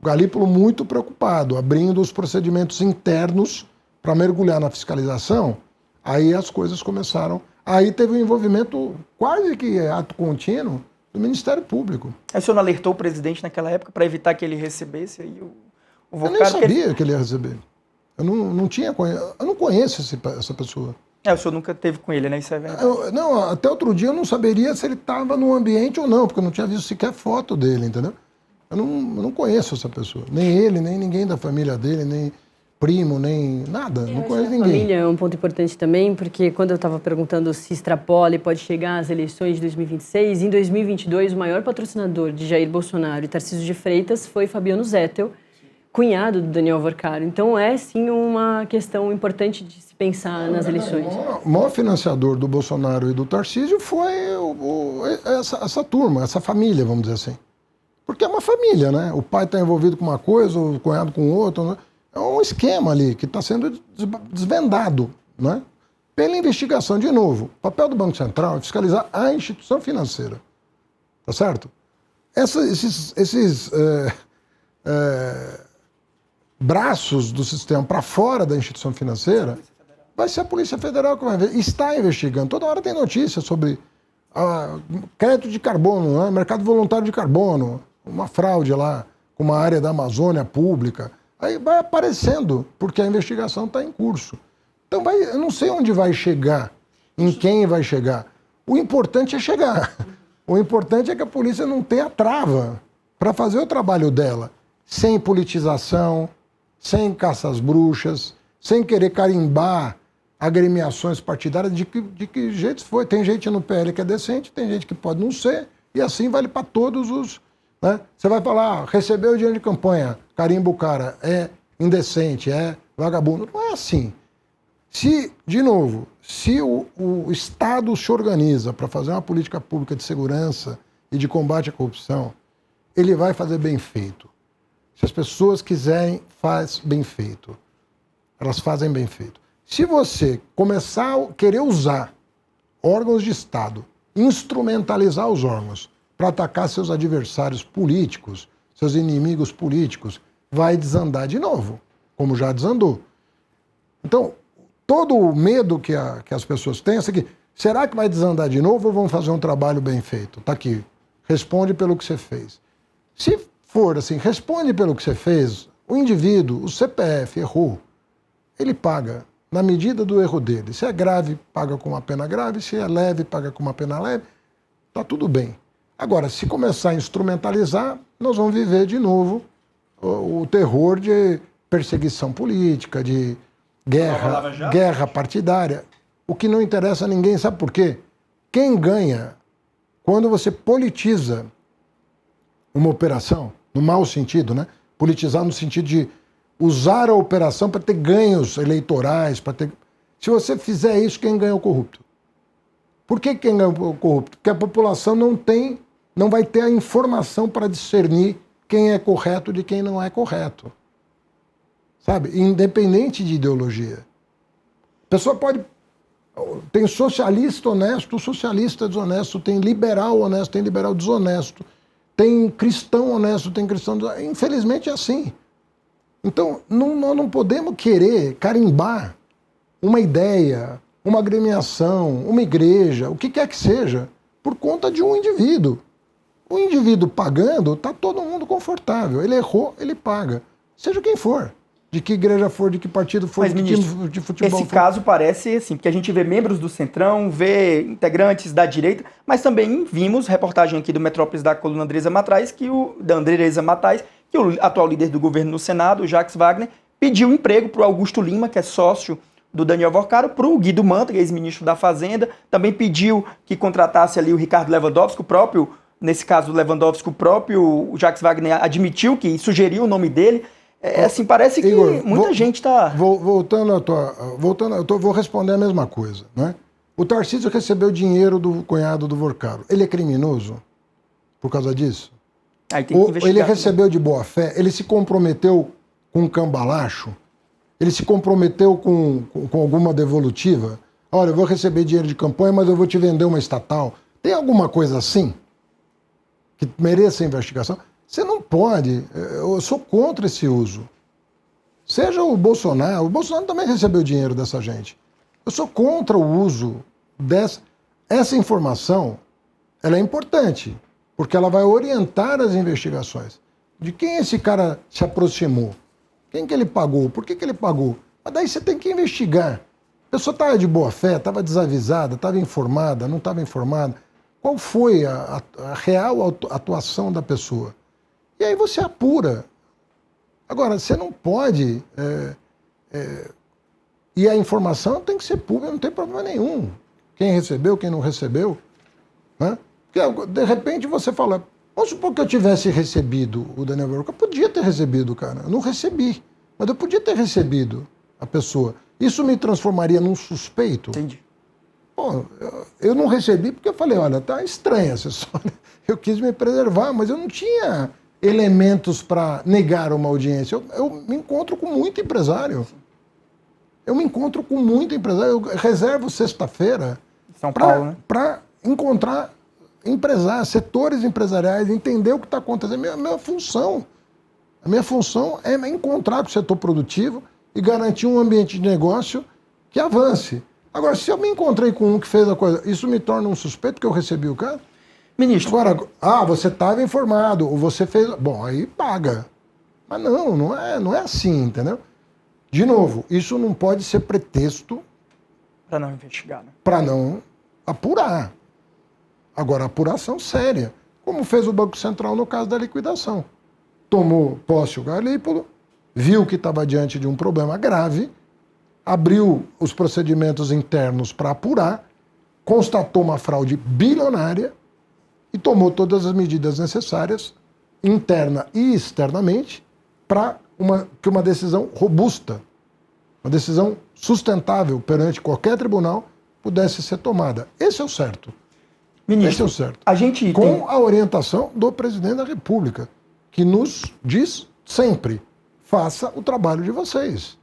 O Galípolo muito preocupado, abrindo os procedimentos internos para mergulhar na fiscalização, aí as coisas começaram. Aí teve um envolvimento quase que ato contínuo do Ministério Público. Aí o senhor não alertou o presidente naquela época para evitar que ele recebesse aí o Vocário? Eu nem sabia que ele ia receber. Eu não conheço essa pessoa. O senhor nunca teve com ele, né? Isso é verdade. Até outro dia eu não saberia se ele estava no ambiente ou não, porque eu não tinha visto sequer foto dele, entendeu? Eu não conheço essa pessoa. Nem ele, nem ninguém da família dele, nem... primo, nem nada, não conheço A ninguém. família é um ponto importante também, porque quando eu estava perguntando se extrapola e pode chegar às eleições de 2026, em 2022 o maior patrocinador de Jair Bolsonaro e Tarcísio de Freitas foi Fabiano Zettel, cunhado do Daniel Vorcaro. Então é sim uma questão importante de se pensar nas eleições. O maior financiador do Bolsonaro e do Tarcísio foi essa turma, essa família, vamos dizer assim. Porque é uma família, né? O pai está envolvido com uma coisa, o cunhado com outra, né? É um esquema ali que está sendo desvendado, né? Pela investigação. De novo, o papel do Banco Central é fiscalizar a instituição financeira. Tá certo? Esses braços do sistema para fora da instituição financeira, vai ser a Polícia Federal que vai ver. Está investigando. Toda hora tem notícia sobre crédito de carbono, né? Mercado voluntário de carbono, uma fraude lá com uma área da Amazônia pública. Aí vai aparecendo, porque a investigação está em curso. Então eu não sei onde vai chegar, em quem vai chegar. O importante é chegar. O importante é que a polícia não tenha trava para fazer o trabalho dela, sem politização, sem caça às bruxas, sem querer carimbar agremiações partidárias de que jeito foi. Tem gente no PL que é decente, tem gente que pode não ser, e assim vale para todos os... Né? Você vai falar, recebeu dinheiro de campanha, carimba o cara, é indecente, é vagabundo. Não é assim. De novo, se o Estado se organiza para fazer uma política pública de segurança e de combate à corrupção, ele vai fazer bem feito. Se as pessoas quiserem, faz bem feito. Elas fazem bem feito. Se você começar a querer usar órgãos de Estado, instrumentalizar os órgãos para atacar seus adversários políticos, seus inimigos políticos, vai desandar de novo, como já desandou. Então, todo o medo que as pessoas têm é o seguinte: será que vai desandar de novo ou vão fazer um trabalho bem feito? Está aqui, responde pelo que você fez. Se for assim, responde pelo que você fez, o indivíduo, o CPF, errou, ele paga na medida do erro dele. Se é grave, paga com uma pena grave, se é leve, paga com uma pena leve, está tudo bem. Agora, se começar a instrumentalizar, nós vamos viver de novo o terror de perseguição política, de guerra partidária. O que não interessa a ninguém, sabe por quê? Quem ganha quando você politiza uma operação, no mau sentido, né? Politizar no sentido de usar a operação para ter ganhos eleitorais, para ter... Se você fizer isso, quem ganha é o corrupto. Por que quem ganha é o corrupto? Porque a população não vai ter a informação para discernir quem é correto de quem não é correto. Sabe? Independente de ideologia. A pessoa pode... Tem socialista honesto, socialista desonesto, tem liberal honesto, tem liberal desonesto, tem cristão honesto, tem cristão desonesto. Infelizmente é assim. Então, nós não podemos querer carimbar uma ideia, uma agremiação, uma igreja, o que quer que seja, por conta de um indivíduo. O indivíduo pagando, está todo mundo confortável. Ele errou, ele paga. Seja quem for. De que igreja for, de que partido for, Mas, de que time de futebol esse for. caso parece assim, porque a gente vê membros do Centrão, vê integrantes da direita, mas também vimos reportagem aqui do Metrópolis da coluna Andresa Matais, que o atual líder do governo no Senado, o Jacques Wagner, pediu emprego para o Augusto Lima, que é sócio do Daniel Vorcaro, para o Guido Mantega, ex-ministro da Fazenda, também pediu que contratasse ali o Ricardo Lewandowski, o próprio, nesse caso do Lewandowski, o próprio Jacques Wagner admitiu que sugeriu o nome dele. Assim, parece que Igor, muita gente está... Vou responder a mesma coisa, né? O Tarcísio recebeu dinheiro do cunhado do Vorcaro. Ele é criminoso por causa disso? Aí tem que investigar. Ele recebeu de boa fé? Ele se comprometeu com um cambalacho? Ele se comprometeu com alguma devolutiva? Olha, eu vou receber dinheiro de campanha, mas eu vou te vender uma estatal. Tem alguma coisa assim que mereça investigação? Você não pode. Eu sou contra esse uso. Seja o Bolsonaro também recebeu dinheiro dessa gente. Eu sou contra o uso dessa... Essa informação, ela é importante, porque ela vai orientar as investigações. De quem esse cara se aproximou? Quem que ele pagou? Por que ele pagou? Mas daí você tem que investigar. A pessoa estava de boa fé, estava desavisada, estava informada, não estava informada. Qual foi a real atuação da pessoa? E aí você apura. Agora, você não pode E a informação tem que ser pública, não tem problema nenhum. Quem recebeu, quem não recebeu. Né? Porque, de repente você fala, vamos supor que eu tivesse recebido o Daniel Verruca, eu podia ter recebido, cara. Eu não recebi, mas eu podia ter recebido a pessoa. Isso me transformaria num suspeito? Entendi. Bom, eu não recebi porque eu falei, olha, tá estranha essa história. Eu quis me preservar, mas eu não tinha elementos para negar uma audiência. Eu me encontro com muito empresário. Eu reservo sexta-feira São Paulo, né? para encontrar empresários, setores empresariais, entender o que está acontecendo. A minha função é encontrar com o setor produtivo e garantir um ambiente de negócio que avance. Agora, se eu me encontrei com um que fez a coisa, isso me torna um suspeito que eu recebi o cara? Ministro. Agora, você estava informado, ou você fez... Bom, aí paga. Mas não é assim, entendeu? De novo, isso não pode ser pretexto... Para não investigar, né? Para não apurar. Agora, apuração séria. Como fez o Banco Central no caso da liquidação. Tomou posse o Galípolo, viu que estava diante de um problema grave, abriu os procedimentos internos para apurar, constatou uma fraude bilionária e tomou todas as medidas necessárias, interna e externamente, para que uma decisão robusta, uma decisão sustentável perante qualquer tribunal pudesse ser tomada. Esse é o certo. Ministro, Esse é o certo. a gente Com a orientação do presidente da República, que nos diz sempre, faça o trabalho de vocês.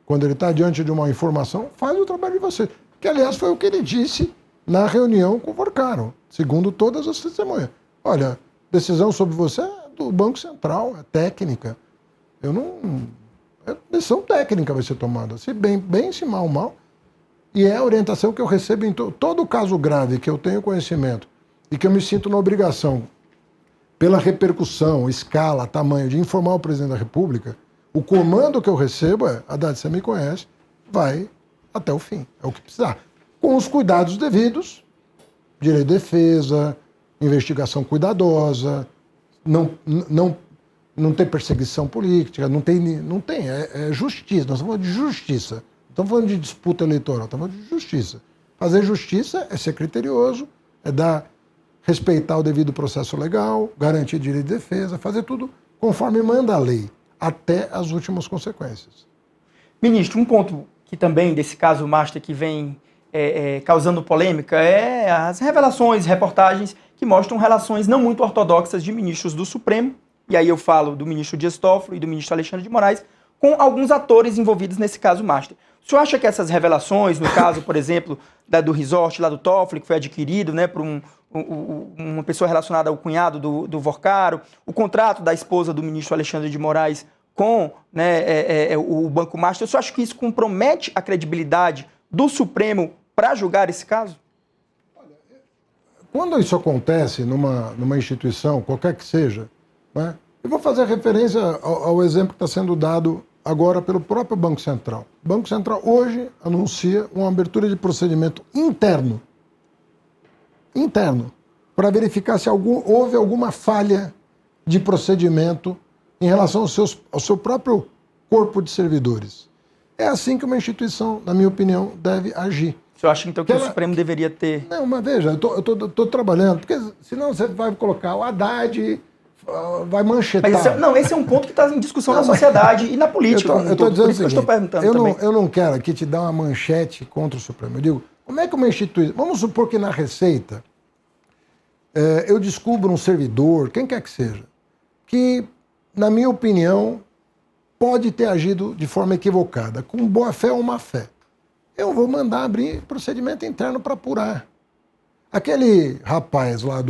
Quando ele está diante de uma informação, faz o trabalho de vocês. Que, aliás, foi o que ele disse na reunião com o Vorcaro, segundo todas as testemunhas. Olha, decisão sobre você é do Banco Central, é técnica. Decisão técnica vai ser tomada, se bem, se mal. E é a orientação que eu recebo em todo caso grave que eu tenho conhecimento e que eu me sinto na obrigação, pela repercussão, escala, tamanho, de informar o presidente da República. O comando que eu recebo é, Haddad, você me conhece, vai até o fim, é o que precisar. Com os cuidados devidos, direito de defesa, investigação cuidadosa, não tem perseguição política, não tem, é justiça, nós estamos falando de justiça, não estamos falando de disputa eleitoral, estamos falando de justiça. Fazer justiça é ser criterioso, é respeitar o devido processo legal, garantir direito de defesa, fazer tudo conforme manda a lei, até as últimas consequências. Ministro, um ponto que também desse caso Master que vem causando polêmica é as revelações, reportagens que mostram relações não muito ortodoxas de ministros do Supremo, e aí eu falo do ministro Dias Toffoli e do ministro Alexandre de Moraes, com alguns atores envolvidos nesse caso Master. O senhor acha que essas revelações, no caso, por exemplo, do resort lá do Toffoli, que foi adquirido, né, por uma pessoa relacionada ao cunhado do Vorcaro, o contrato da esposa do ministro Alexandre de Moraes com, né, o Banco Master, o senhor acha que isso compromete a credibilidade do Supremo para julgar esse caso? Quando isso acontece numa instituição, qualquer que seja, né, eu vou fazer referência ao exemplo que está sendo dado agora pelo próprio Banco Central. O Banco Central hoje anuncia uma abertura de procedimento interno, para verificar se houve alguma falha de procedimento em relação ao seu próprio corpo de servidores. É assim que uma instituição, na minha opinião, deve agir. O senhor acha então que o Supremo deveria ter... Não, mas veja, eu estou trabalhando, porque senão você vai colocar o Haddad, vai manchetar. Mas esse é um ponto que está em discussão na sociedade e na política. Eu estou dizendo o seguinte, eu estou perguntando também. Eu não quero aqui te dar uma manchete contra o Supremo. Eu digo, como é que uma instituição... Vamos supor que na Receita eu descubro um servidor, quem quer que seja, que, na minha opinião, pode ter agido de forma equivocada, com boa fé ou má fé. Eu vou mandar abrir procedimento interno para apurar. Aquele rapaz lá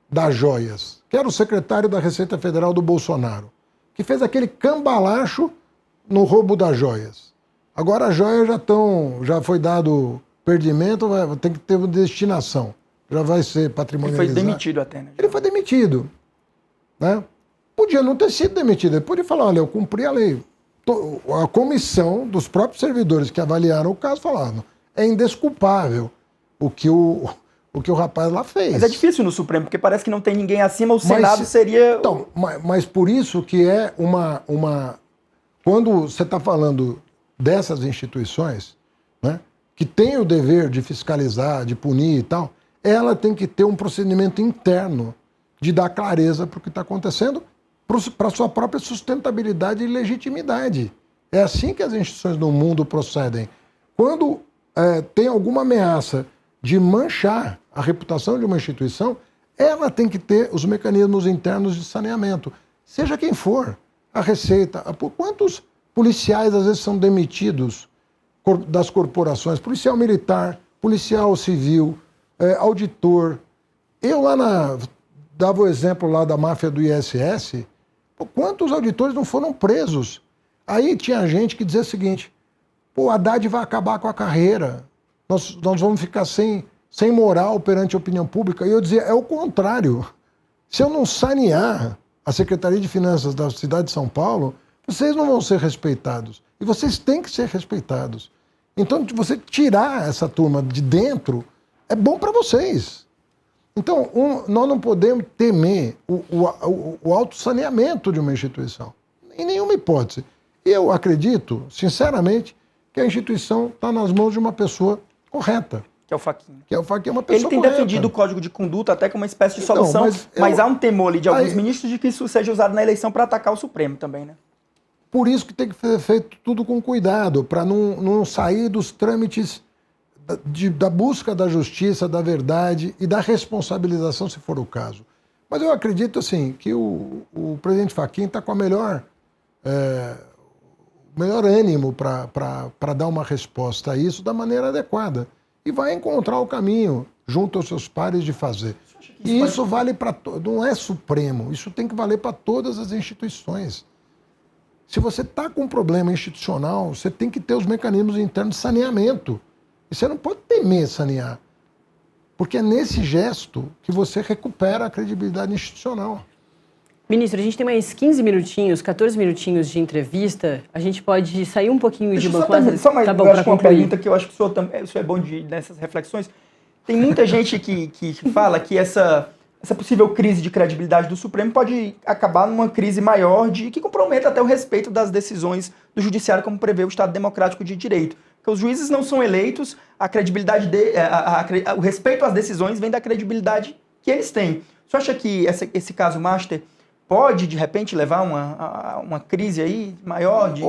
das joias, que era o secretário da Receita Federal do Bolsonaro, que fez aquele cambalacho no roubo das joias. Agora as joias já foi dado perdimento, tem que ter uma destinação. Já vai ser patrimonializado. Ele foi demitido até, né? Ele foi demitido. Né? Podia não ter sido demitido. Ele podia falar, olha, eu cumpri a lei. A comissão dos próprios servidores que avaliaram o caso falaram, é indesculpável o que o rapaz lá fez. Mas é difícil no Supremo, porque parece que não tem ninguém acima, o Senado seria... Então, mas por isso que é uma quando você está falando dessas instituições, né, que tem o dever de fiscalizar, de punir e tal, ela tem que ter um procedimento interno de dar clareza para o que está acontecendo, para a sua própria sustentabilidade e legitimidade. É assim que as instituições do mundo procedem. Quando tem alguma ameaça de manchar a reputação de uma instituição, ela tem que ter os mecanismos internos de saneamento. Seja quem for, a Receita. Quantos policiais às vezes são demitidos das corporações? Policial militar, policial civil, auditor. Eu dava o exemplo lá da máfia do ISS. Quantos auditores não foram presos? Aí tinha gente que dizia o seguinte: o Haddad vai acabar com a carreira, nós vamos ficar sem moral perante a opinião pública. E eu dizia, é o contrário. Se eu não sanear a Secretaria de Finanças da cidade de São Paulo, vocês não vão ser respeitados. E vocês têm que ser respeitados. Então, você tirar essa turma de dentro é bom para vocês. Então, nós não podemos temer o autossaneamento de uma instituição. Em nenhuma hipótese. Eu acredito, sinceramente, que a instituição está nas mãos de uma pessoa correta. Que é o Fachin. Que é o Fachin, é uma pessoa Ele tem correta. defendido o Código de Conduta até como uma espécie de solução, mas há um temor ali de alguns ministros de que isso seja usado na eleição para atacar o Supremo também, né? Por isso que tem que ser feito tudo com cuidado, para não sair dos trâmites da busca da justiça, da verdade e da responsabilização, se for o caso. Mas eu acredito, assim, que o presidente Fachin está com a melhor ânimo para dar uma resposta a isso da maneira adequada. E vai encontrar o caminho, junto aos seus pares, de fazer. E isso vale para não é supremo, isso tem que valer para todas as instituições. Se você está com um problema institucional, você tem que ter os mecanismos internos de saneamento. E você não pode temer sanear. Porque é nesse gesto que você recupera a credibilidade institucional. Ministro, a gente tem mais 15 minutinhos, 14 minutinhos de entrevista. A gente pode sair um pouquinho de banco. Só mais tá bom, eu acho uma concluir. pergunta que eu acho que isso é bom nessas reflexões. Tem muita gente que fala que essa possível crise de credibilidade do Supremo pode acabar numa crise maior que comprometa até o respeito das decisões do Judiciário, como prevê o Estado Democrático de Direito. Porque os juízes não são eleitos, a credibilidade o respeito às decisões vem da credibilidade que eles têm. Você acha que esse caso Master pode, de repente, levar a uma crise aí maior de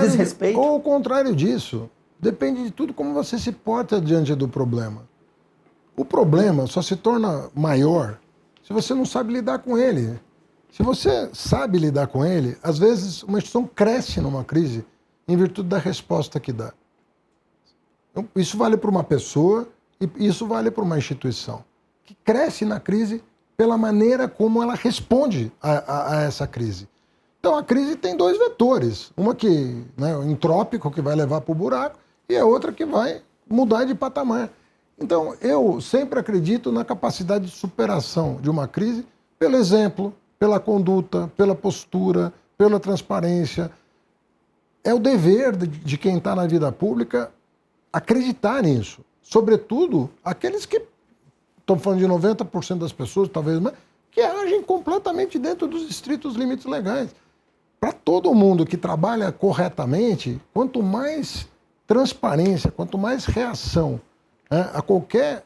desrespeito? Ou o contrário disso. Depende de tudo como você se porta diante do problema. O problema só se torna maior se você não sabe lidar com ele. Se você sabe lidar com ele, às vezes uma instituição cresce numa crise em virtude da resposta que dá. Então, isso vale para uma pessoa e isso vale para uma instituição que cresce na crise pela maneira como ela responde a essa crise. Então, a crise tem dois vetores. Uma que, o entrópico, que vai levar para o buraco, e a outra que vai mudar de patamar. Então, eu sempre acredito na capacidade de superação de uma crise pelo exemplo, pela conduta, pela postura, pela transparência. É o dever de quem está na vida pública acreditar nisso. Sobretudo, aqueles que, estão falando de 90% das pessoas, talvez mais, que agem completamente dentro dos estritos limites legais. Para todo mundo que trabalha corretamente, quanto mais transparência, quanto mais reação a qualquer,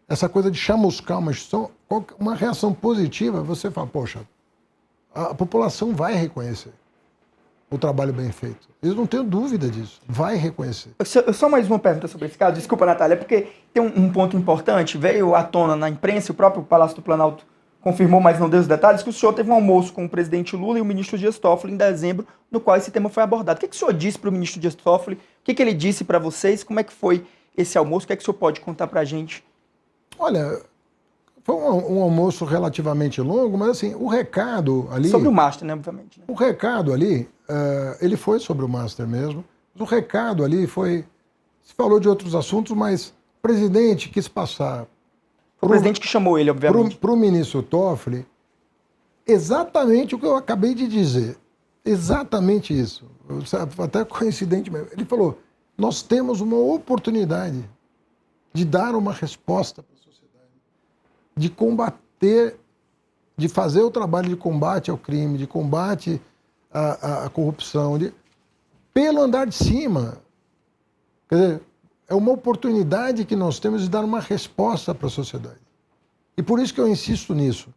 essa coisa de chamuscar uma instituição, uma reação positiva, você fala, poxa, a população vai reconhecer o trabalho bem feito. Eu não tenho dúvida disso. Vai reconhecer. Só mais uma pergunta sobre esse caso. Desculpa, Natália, porque tem um ponto importante. Veio à tona na imprensa, o próprio Palácio do Planalto confirmou, mas não deu os detalhes, que o senhor teve um almoço com o presidente Lula e o ministro Dias Toffoli em dezembro, no qual esse tema foi abordado. O que o senhor disse para o ministro Dias Toffoli? O que ele disse para vocês? Como é que foi esse almoço? O que o senhor pode contar para a gente? Olha, foi um almoço relativamente longo, mas assim, o recado ali... Sobre o Master, né, obviamente. Né? O recado ali, ele foi sobre o Master mesmo, mas o recado ali foi... Se falou de outros assuntos, mas o presidente quis passar... Foi o presidente que chamou ele, obviamente. Para o ministro Toffoli, exatamente o que eu acabei de dizer. Exatamente isso. Até coincidentemente. Ele falou, nós temos uma oportunidade de dar uma resposta para a sociedade, de combater, de fazer o trabalho de combate ao crime, de combate a corrupção, pelo andar de cima. Quer dizer, é uma oportunidade que nós temos de dar uma resposta para a sociedade. E por isso que eu insisto nisso.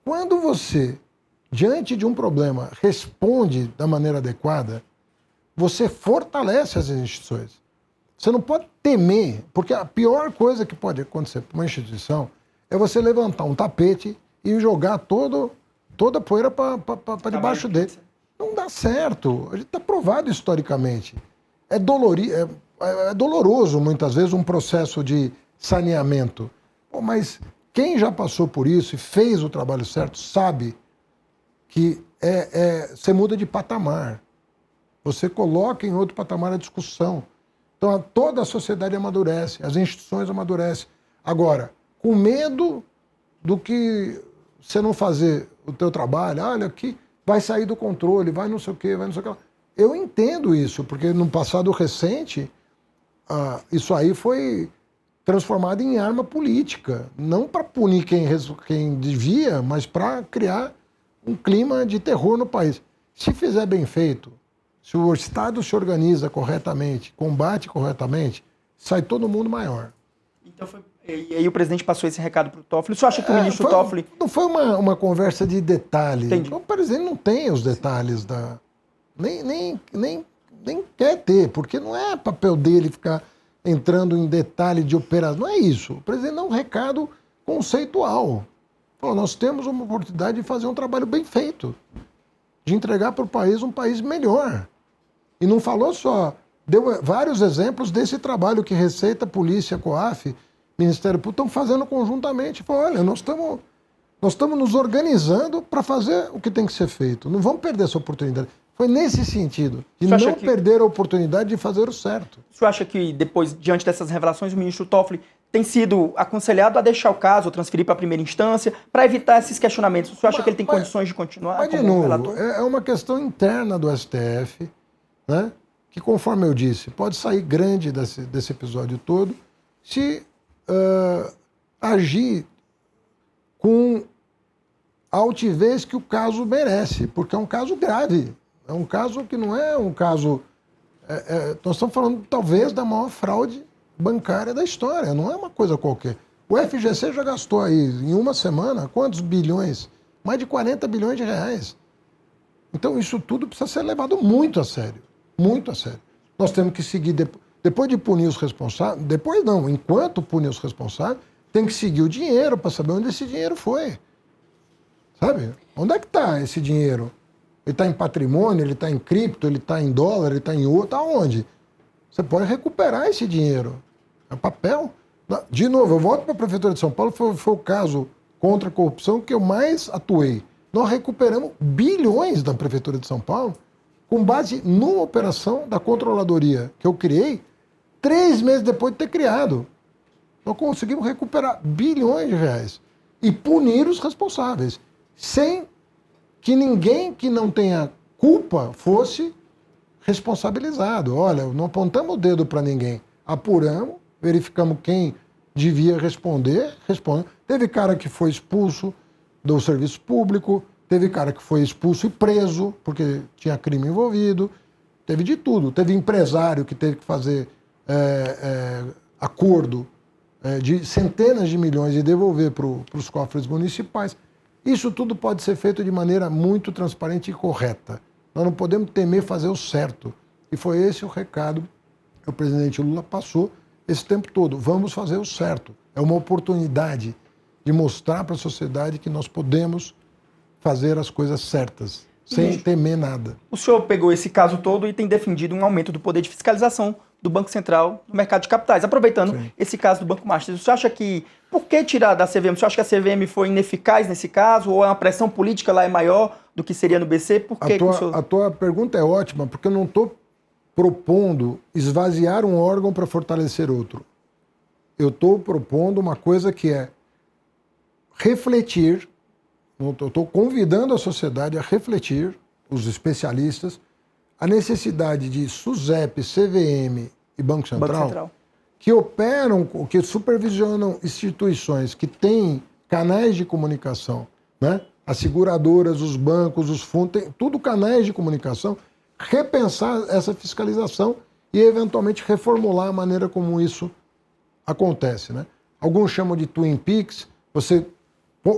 Quando você, diante de um problema, responde da maneira adequada, você fortalece as instituições. Você não pode temer, porque a pior coisa que pode acontecer para uma instituição é você levantar um tapete e jogar toda a poeira para debaixo dele. Não dá certo. A gente está provado historicamente. É doloroso, muitas vezes, um processo de saneamento. Pô, mas quem já passou por isso e fez o trabalho certo sabe que você muda de patamar. Você coloca em outro patamar a discussão. Então, toda a sociedade amadurece, as instituições amadurecem. Agora, com medo do que você não fazer o teu trabalho, olha, aqui vai sair do controle, vai não sei o quê, vai não sei o que. Eu entendo isso, porque no passado recente, isso aí foi transformado em arma política. Não para punir quem devia, mas para criar um clima de terror no país. Se fizer bem feito, se o Estado se organiza corretamente, combate corretamente, sai todo mundo maior. Então e aí o presidente passou esse recado para o Toffoli. Você acha que o ministro Toffoli... Não foi uma conversa de detalhes. Entendi. O presidente não tem os detalhes da... Nem quer ter, porque não é papel dele ficar entrando em detalhe de operação. Não é isso. O presidente dá um recado conceitual. Falou, nós temos uma oportunidade de fazer um trabalho bem feito, de entregar para o país um país melhor. E não falou só, deu vários exemplos desse trabalho que Receita, Polícia, COAF, Ministério Público estão fazendo conjuntamente. Falou, olha, nós estamos nos organizando para fazer o que tem que ser feito. Não vamos perder essa oportunidade. Foi nesse sentido, de não perder a oportunidade de fazer o certo. O senhor acha que depois, diante dessas revelações, o ministro Toffoli tem sido aconselhado a deixar o caso, ou transferir para a primeira instância, para evitar esses questionamentos? O senhor acha que ele tem condições de continuar? Mas, de novo, é uma questão interna do STF, né? Que, conforme eu disse, pode sair grande desse episódio todo se agir com a altivez que o caso merece, porque é um caso grave. É um caso que não é um caso... nós estamos falando, talvez, da maior fraude bancária da história. Não é uma coisa qualquer. O FGC já gastou aí, em uma semana, quantos bilhões? Mais de 40 bilhões de reais. Então, isso tudo precisa ser levado muito a sério. Muito a sério. Nós temos que seguir... Depois de punir os responsáveis... Depois não, enquanto punir os responsáveis, tem que seguir o dinheiro para saber onde esse dinheiro foi. Sabe? Onde é que está esse dinheiro? Ele está em patrimônio, ele está em cripto, ele está em dólar, ele está em ouro, está onde? Você pode recuperar esse dinheiro. É papel. De novo, eu volto para a Prefeitura de São Paulo, foi o caso contra a corrupção que eu mais atuei. Nós recuperamos bilhões da Prefeitura de São Paulo com base numa operação da controladoria que eu criei 3 meses depois de ter criado. Nós conseguimos recuperar bilhões de reais e punir os responsáveis, sem que ninguém que não tenha culpa fosse responsabilizado. Olha, não apontamos o dedo para ninguém. Apuramos, verificamos quem devia responder, responde. Teve cara que foi expulso do serviço público, teve cara que foi expulso e preso, porque tinha crime envolvido, teve de tudo. Teve empresário que teve que fazer acordo de centenas de milhões e devolver para os cofres municipais. Isso tudo pode ser feito de maneira muito transparente e correta. Nós não podemos temer fazer o certo. E foi esse o recado que o presidente Lula passou esse tempo todo. Vamos fazer o certo. É uma oportunidade de mostrar para a sociedade que nós podemos fazer as coisas certas, sem temer nada. O senhor pegou esse caso todo e tem defendido um aumento do poder de fiscalização do Banco Central no mercado de capitais, aproveitando esse caso do Banco Master. O senhor acha que... Por que tirar da CVM? O senhor acha que a CVM foi ineficaz nesse caso? Ou a pressão política lá é maior do que seria no BC? Por que a tua pergunta é ótima, porque eu não estou propondo esvaziar um órgão para fortalecer outro. Eu estou propondo uma coisa que é refletir, eu estou convidando a sociedade a refletir, os especialistas, a necessidade de SUSEP, CVM e Banco Central, que operam, que supervisionam instituições que têm canais de comunicação, né, as seguradoras, os bancos, os fundos, tudo canais de comunicação, repensar essa fiscalização e, eventualmente, reformular a maneira como isso acontece, né? Alguns chamam de Twin Peaks, você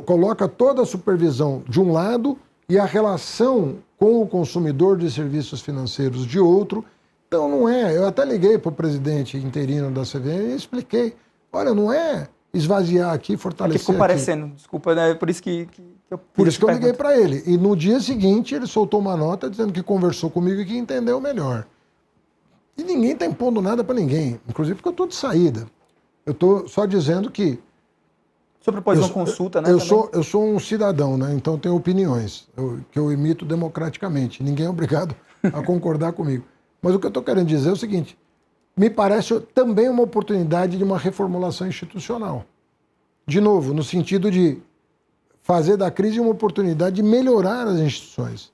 coloca toda a supervisão de um lado e a relação com o consumidor de serviços financeiros de outro. Então não é, eu até liguei para o presidente interino da CVM e expliquei, olha, não é esvaziar aqui, fortalecer aqui. Ficou parecendo, desculpa, né? Por isso que eu Por isso que eu liguei para ele. E no dia seguinte ele soltou uma nota dizendo que conversou comigo e que entendeu melhor. E ninguém está impondo nada para ninguém, inclusive porque eu estou de saída. Eu estou só dizendo que... O senhor propôs uma consulta, né? Eu sou um cidadão, né? Então tenho opiniões que eu emito democraticamente. Ninguém é obrigado a concordar comigo. Mas o que eu estou querendo dizer é o seguinte, me parece também uma oportunidade de uma reformulação institucional. De novo, no sentido de fazer da crise uma oportunidade de melhorar as instituições,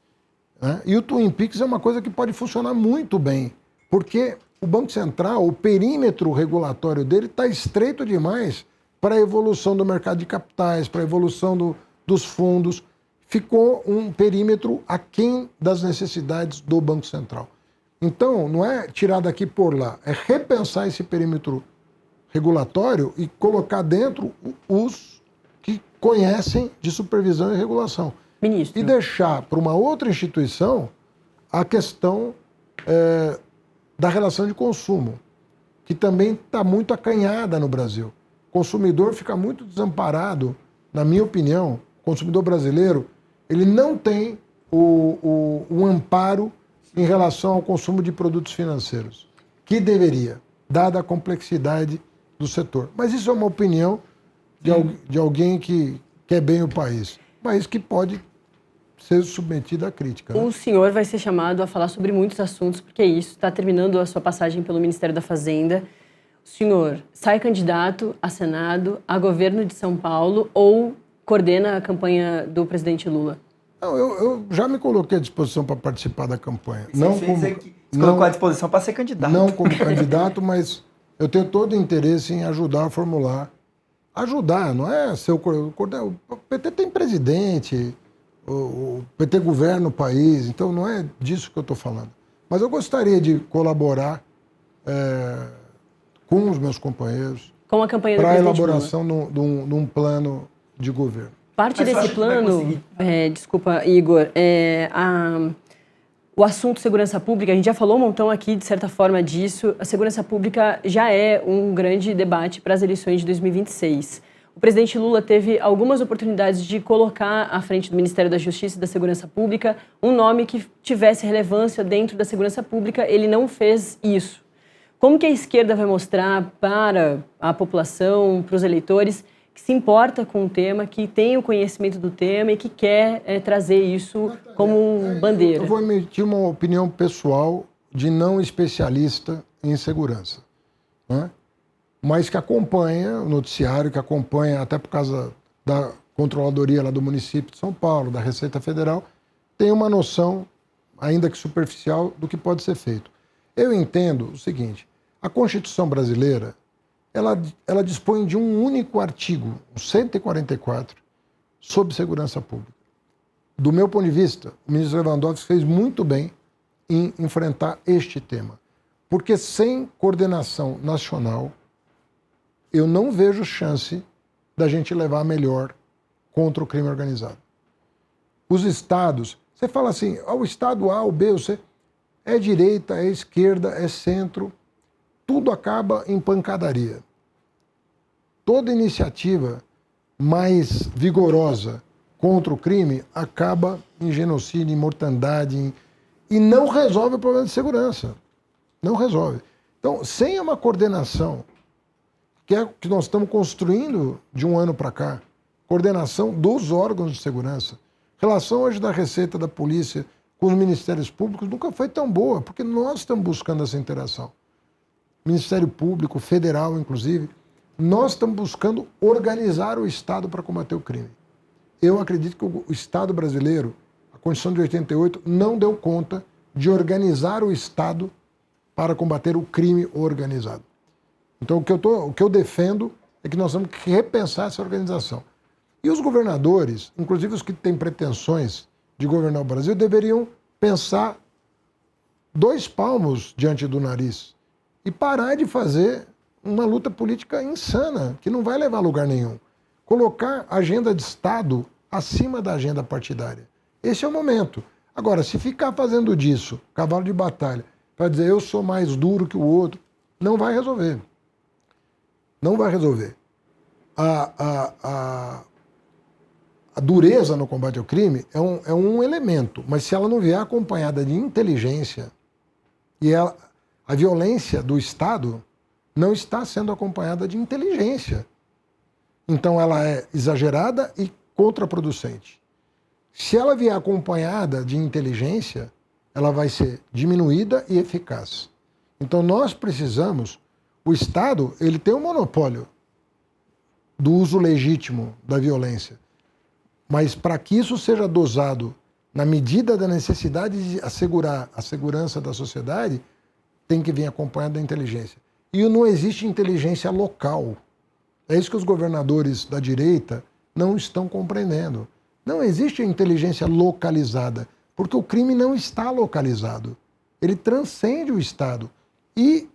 né? E o Twin Peaks é uma coisa que pode funcionar muito bem, porque o Banco Central, o perímetro regulatório dele está estreito demais para a evolução do mercado de capitais, para a evolução dos fundos. Ficou um perímetro aquém das necessidades do Banco Central. Então, não é tirar daqui por lá, é repensar esse perímetro regulatório e colocar dentro os que conhecem de supervisão e regulação. Ministro. E deixar para uma outra instituição a questão da relação de consumo, que também está muito acanhada no Brasil. O consumidor fica muito desamparado, na minha opinião. O consumidor brasileiro, ele não tem o amparo em relação ao consumo de produtos financeiros, que deveria, dada a complexidade do setor. Mas isso é uma opinião de alguém que quer bem o país, mas que pode ser submetido à crítica, né? O senhor vai ser chamado a falar sobre muitos assuntos, porque é isso, está terminando a sua passagem pelo Ministério da Fazenda. O senhor sai candidato a Senado, a governo de São Paulo ou coordena a campanha do presidente Lula? Não, eu já me coloquei à disposição para participar da campanha. Você colocou à disposição para ser candidato. Não como candidato, mas eu tenho todo o interesse em ajudar a formular. Ajudar, não é ser o coordenador. O PT tem presidente, o PT governa o país, então não é disso que eu estou falando. Mas eu gostaria de colaborar com os meus companheiros Com a campanha do para a presidente elaboração de um plano de governo. Parte desse plano, desculpa, Igor, o assunto segurança pública, a gente já falou um montão aqui, de certa forma, disso. A segurança pública já é um grande debate para as eleições de 2026. O presidente Lula teve algumas oportunidades de colocar à frente do Ministério da Justiça e da Segurança Pública um nome que tivesse relevância dentro da segurança pública. Ele não fez isso. Como que a esquerda vai mostrar para a população, para os eleitores, que se importa com o tema, que tem o conhecimento do tema e que quer trazer isso como bandeira? Eu vou emitir uma opinião pessoal de não especialista em segurança, né? Mas que acompanha o noticiário, que acompanha até por causa da controladoria lá do município de São Paulo, da Receita Federal, tem uma noção, ainda que superficial, do que pode ser feito. Eu entendo o seguinte, a Constituição brasileira, ela dispõe de um único artigo, o 144, sobre segurança pública. Do meu ponto de vista, o ministro Lewandowski fez muito bem em enfrentar este tema, porque sem coordenação nacional, eu não vejo chance da gente levar melhor contra o crime organizado. Os estados, você fala assim, o estado A, o B, o C, é direita, é esquerda, é centro, tudo acaba em pancadaria. Toda iniciativa mais vigorosa contra o crime acaba em genocídio, em mortandade, e não resolve o problema de segurança. Não resolve. Então, sem uma coordenação, que é o que nós estamos construindo de um ano para cá, coordenação dos órgãos de segurança, relação hoje da Receita, da Polícia, com os Ministérios Públicos, nunca foi tão boa, porque nós estamos buscando essa interação. Ministério Público, Federal, inclusive, nós estamos buscando organizar o Estado para combater o crime. Eu acredito que o Estado brasileiro, a Constituição de 88, não deu conta de organizar o Estado para combater o crime organizado. Então, o que eu defendo é que nós temos que repensar essa organização. E os governadores, inclusive os que têm pretensões de governar o Brasil, deveriam pensar 2 palmos diante do nariz e parar de fazer uma luta política insana, que não vai levar a lugar nenhum. Colocar a agenda de Estado acima da agenda partidária. Esse é o momento. Agora, se ficar fazendo disso, cavalo de batalha, para dizer eu sou mais duro que o outro, não vai resolver. Não vai resolver. A dureza no combate ao crime é um elemento, mas se ela não vier acompanhada de inteligência, e a violência do Estado não está sendo acompanhada de inteligência. Então ela é exagerada e contraproducente. Se ela vier acompanhada de inteligência, ela vai ser diminuída e eficaz. Então nós precisamos, o Estado, ele tem um monopólio do uso legítimo da violência. Mas para que isso seja dosado na medida da necessidade de assegurar a segurança da sociedade, tem que vir acompanhado da inteligência. E não existe inteligência local. É isso que os governadores da direita não estão compreendendo. Não existe inteligência localizada, porque o crime não está localizado. Ele transcende o Estado. E,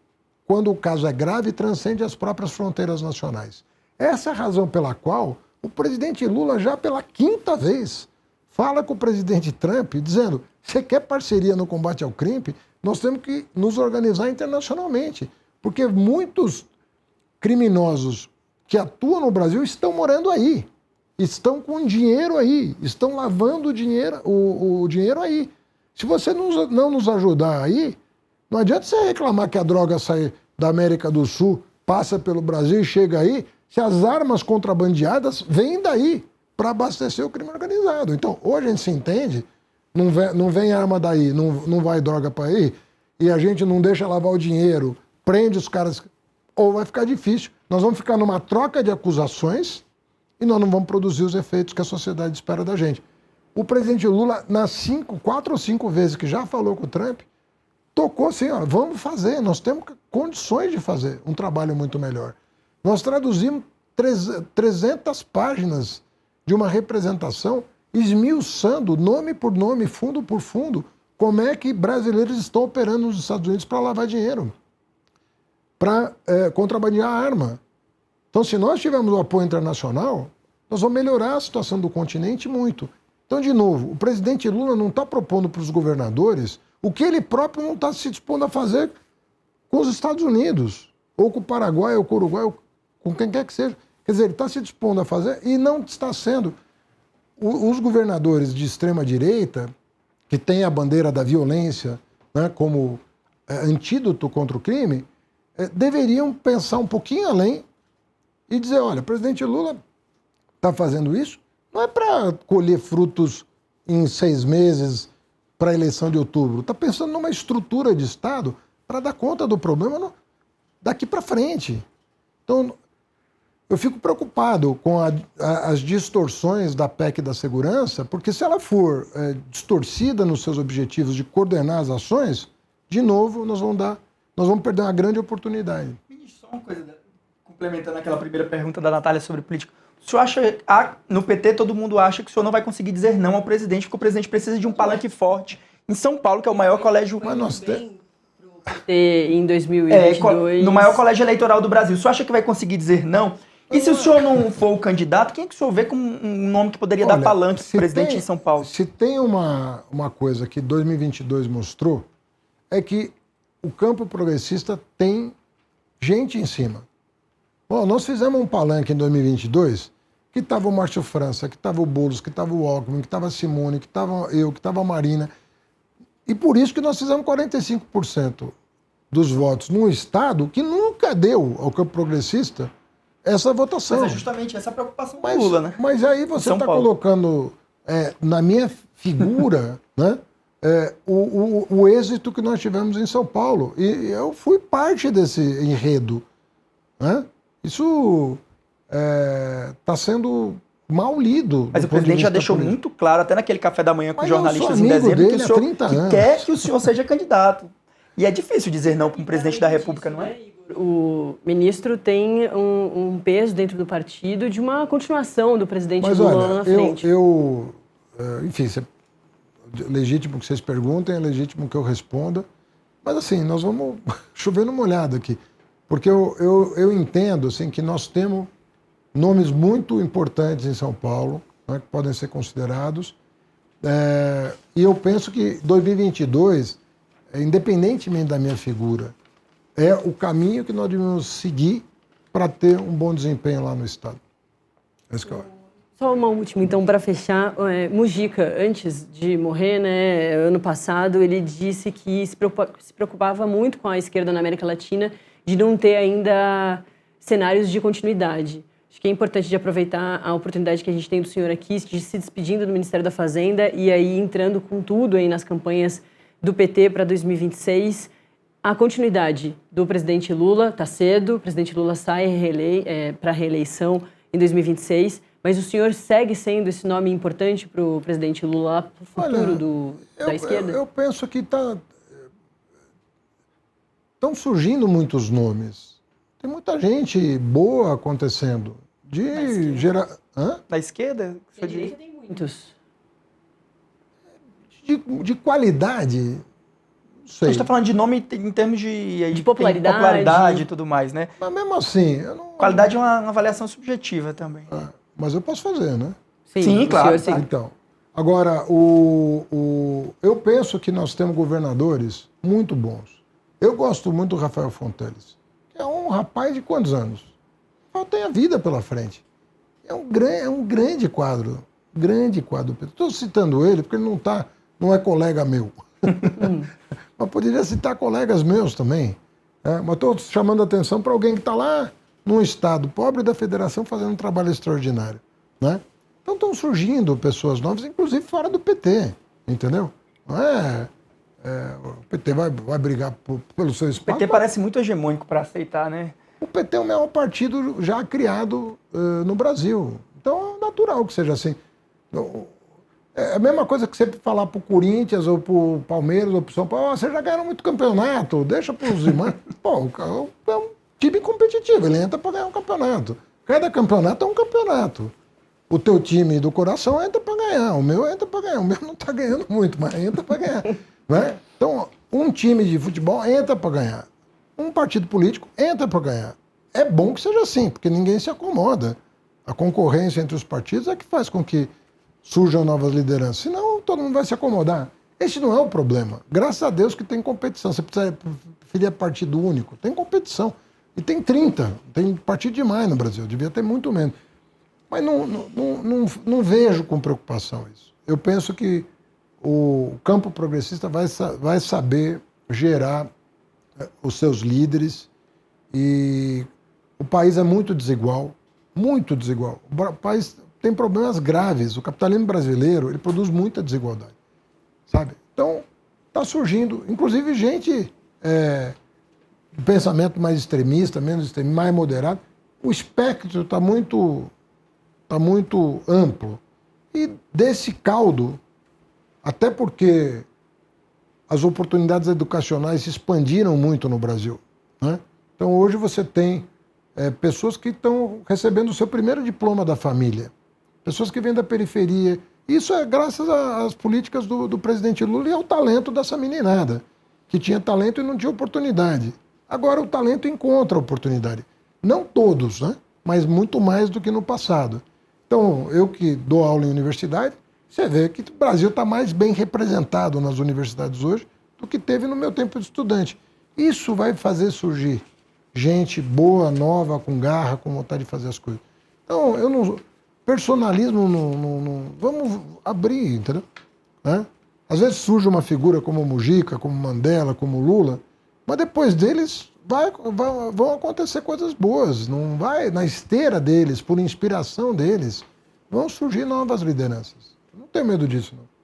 quando o caso é grave, transcende as próprias fronteiras nacionais. Essa é a razão pela qual o presidente Lula, já pela 5ª vez, fala com o presidente Trump, dizendo: você quer parceria no combate ao crime? Nós temos que nos organizar internacionalmente. Porque muitos criminosos que atuam no Brasil estão morando aí, estão com dinheiro aí, estão lavando o dinheiro aí. Se você não nos ajudar aí, não adianta você reclamar que a droga sai da América do Sul, passa pelo Brasil e chega aí, se as armas contrabandeadas vêm daí para abastecer o crime organizado. Então, hoje a gente se entende, não vem arma daí, não vai droga para aí, e a gente não deixa lavar o dinheiro, prende os caras, ou vai ficar difícil. Nós vamos ficar numa troca de acusações e nós não vamos produzir os efeitos que a sociedade espera da gente. O presidente Lula, nas 4 ou 5 vezes que já falou com o Trump, tocou assim: ó, vamos fazer, nós temos condições de fazer um trabalho muito melhor. Nós traduzimos 300 páginas de uma representação esmiuçando, nome por nome, fundo por fundo, como é que brasileiros estão operando nos Estados Unidos para lavar dinheiro, para contrabandear arma. Então, se nós tivermos o apoio internacional, nós vamos melhorar a situação do continente muito. Então, de novo, o presidente Lula não está propondo para os governadores o que ele próprio não está se dispondo a fazer com os Estados Unidos, ou com o Paraguai, ou com o Uruguai, ou com quem quer que seja. Quer dizer, ele está se dispondo a fazer e não está sendo. Os governadores de extrema-direita, que têm a bandeira da violência, né, como antídoto contra o crime, deveriam pensar um pouquinho além e dizer: olha, o presidente Lula está fazendo isso, não é para colher frutos em 6 meses para a eleição de outubro, está pensando numa estrutura de Estado para dar conta do problema daqui para frente. Então, eu fico preocupado com as distorções da PEC da segurança, porque se ela for distorcida nos seus objetivos de coordenar as ações, de novo nós vamos perder uma grande oportunidade. Ministro, só uma coisa, complementando aquela primeira pergunta da Natália sobre política. O senhor acha, no PT todo mundo acha que o senhor não vai conseguir dizer não ao presidente, porque o presidente precisa de um palanque forte. Em São Paulo, que é o maior colégio... Mas nós em 2022... no maior colégio eleitoral do Brasil. O senhor acha que vai conseguir dizer não? E se o senhor não for o candidato, quem é que o senhor vê como um nome que poderia dar palanque para o presidente em São Paulo? Se tem uma coisa que 2022 mostrou, é que o campo progressista tem gente em cima. Bom, nós fizemos um palanque em 2022 que estava o Márcio França, que estava o Boulos, que estava o Alckmin, que estava a Simone, que estava eu, que estava a Marina. E por isso que nós fizemos 45% dos votos num Estado que nunca deu ao campo progressista essa votação. Mas é justamente essa a preocupação do Lula, né? Mas aí você está colocando na minha figura né, o êxito que nós tivemos em São Paulo. E eu fui parte desse enredo. Né? Isso está sendo mal lido. Mas o presidente já deixou muito claro, até naquele café da manhã com os jornalistas em dezembro, que o senhor quer que o senhor seja candidato. E é difícil dizer não para um presidente da República, não é? O ministro tem um peso dentro do partido de uma continuação do presidente Mas Lula olha, lá na frente. Enfim, é legítimo que vocês perguntem, é legítimo que eu responda, mas assim, nós vamos chover numa olhada aqui, porque eu entendo assim, que nós temos nomes muito importantes em São Paulo, né, que podem ser considerados, e eu penso que 2022, independentemente da minha figura, é o caminho que nós devemos seguir para ter um bom desempenho lá no Estado. Esse que eu acho. Só uma última, então, para fechar. Mujica, antes de morrer, né, ano passado, ele disse que se preocupava muito com a esquerda na América Latina de não ter ainda cenários de continuidade. Acho que é importante de aproveitar a oportunidade que a gente tem do senhor aqui, de se despedindo do Ministério da Fazenda e aí entrando com tudo aí nas campanhas do PT para 2026. A continuidade do presidente Lula está cedo, o presidente Lula sai para a reeleição em 2026, mas o senhor segue sendo esse nome importante para o presidente Lula, para o futuro da esquerda? Eu penso que estão surgindo muitos nomes. Tem muita gente boa acontecendo. Da esquerda? Da direita tem muitos. De qualidade... Sei. A gente está falando de nome em termos de popularidade e tudo mais, né? Mas mesmo assim... Qualidade é uma avaliação subjetiva também. Mas eu posso fazer, né? Sim, claro. Então, agora, eu penso que nós temos governadores muito bons. Eu gosto muito do Rafael Fonteles, que é um rapaz de quantos anos? Tem a vida pela frente. É um grande quadro. Estou citando ele porque ele não é colega meu. Mas poderia citar colegas meus também. Mas estou chamando a atenção para alguém que está lá num estado pobre da federação fazendo um trabalho extraordinário. Né? Então estão surgindo pessoas novas, inclusive fora do PT. Entendeu? O PT vai brigar pelo seu espaço. O PT parece muito hegemônico para aceitar, né? O PT é o maior partido já criado no Brasil. Então é natural que seja assim. É a mesma coisa que você falar pro Corinthians ou pro Palmeiras ou pro São Paulo, vocês já ganharam muito campeonato, deixa pros irmãos. Pô, é um time competitivo, ele entra para ganhar um campeonato. Cada campeonato é um campeonato. O teu time do coração entra para ganhar, o meu entra para ganhar. O meu não está ganhando muito, mas entra para ganhar. Né? Então, um time de futebol entra para ganhar. Um partido político entra para ganhar. É bom que seja assim, porque ninguém se acomoda. A concorrência entre os partidos é que faz com que surjam novas lideranças. Senão, todo mundo vai se acomodar. Esse não é o problema. Graças a Deus que tem competição. Você precisa preferir partido único. Tem competição. E tem 30. Tem partido demais no Brasil. Devia ter muito menos. Mas não vejo com preocupação isso. Eu penso que o campo progressista vai saber gerar os seus líderes e o país é muito desigual. Muito desigual. O país tem problemas graves. O capitalismo brasileiro, ele produz muita desigualdade. Sabe? Então, está surgindo, inclusive, gente de pensamento mais extremista, menos extremista, mais moderado. O espectro está muito amplo. E desse caldo, até porque as oportunidades educacionais se expandiram muito no Brasil. Né? Então, hoje você tem pessoas que estão recebendo o seu primeiro diploma da família. Pessoas que vêm da periferia. Isso é graças às políticas do presidente Lula e ao talento dessa meninada, que tinha talento e não tinha oportunidade. Agora o talento encontra oportunidade. Não todos, né? Mas muito mais do que no passado. Então, eu que dou aula em universidade, você vê que o Brasil está mais bem representado nas universidades hoje do que teve no meu tempo de estudante. Isso vai fazer surgir gente boa, nova, com garra, com vontade de fazer as coisas. Então, eu não... Personalismo, não vamos abrir, entendeu? Às vezes surge uma figura como Mujica, como Mandela, como Lula, mas depois deles vão acontecer coisas boas. Não vai na esteira deles, por inspiração deles, vão surgir novas lideranças. Não tenho medo disso, não.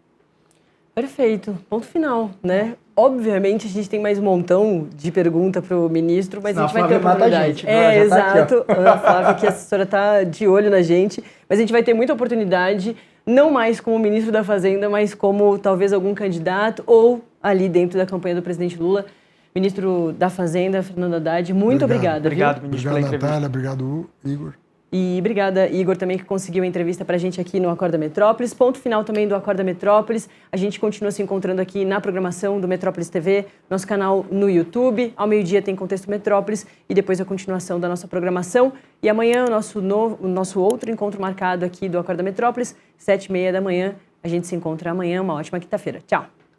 Perfeito. Ponto final, né? Obviamente, a gente tem mais um montão de pergunta para o ministro, mas a gente vai ter oportunidade. Exato. A Flávia, que a assessora está de olho na gente, mas a gente vai ter muita oportunidade, não mais como ministro da Fazenda, mas como talvez algum candidato ou ali dentro da campanha do presidente Lula. Ministro da Fazenda, Fernando Haddad, muito obrigada. Obrigado, ministro, pela Obrigado, entrevista. Natália. Obrigado, Igor. E obrigada, Igor, também, que conseguiu a entrevista para a gente aqui no Acorda Metrópolis. Ponto final também do Acorda Metrópolis. A gente continua se encontrando aqui na programação do Metrópolis TV, nosso canal no YouTube. Ao meio-dia tem Contexto Metrópolis e depois a continuação da nossa programação. E amanhã o nosso outro encontro marcado aqui do Acorda Metrópolis, 7h30 da manhã. A gente se encontra amanhã. Uma ótima quinta-feira. Tchau!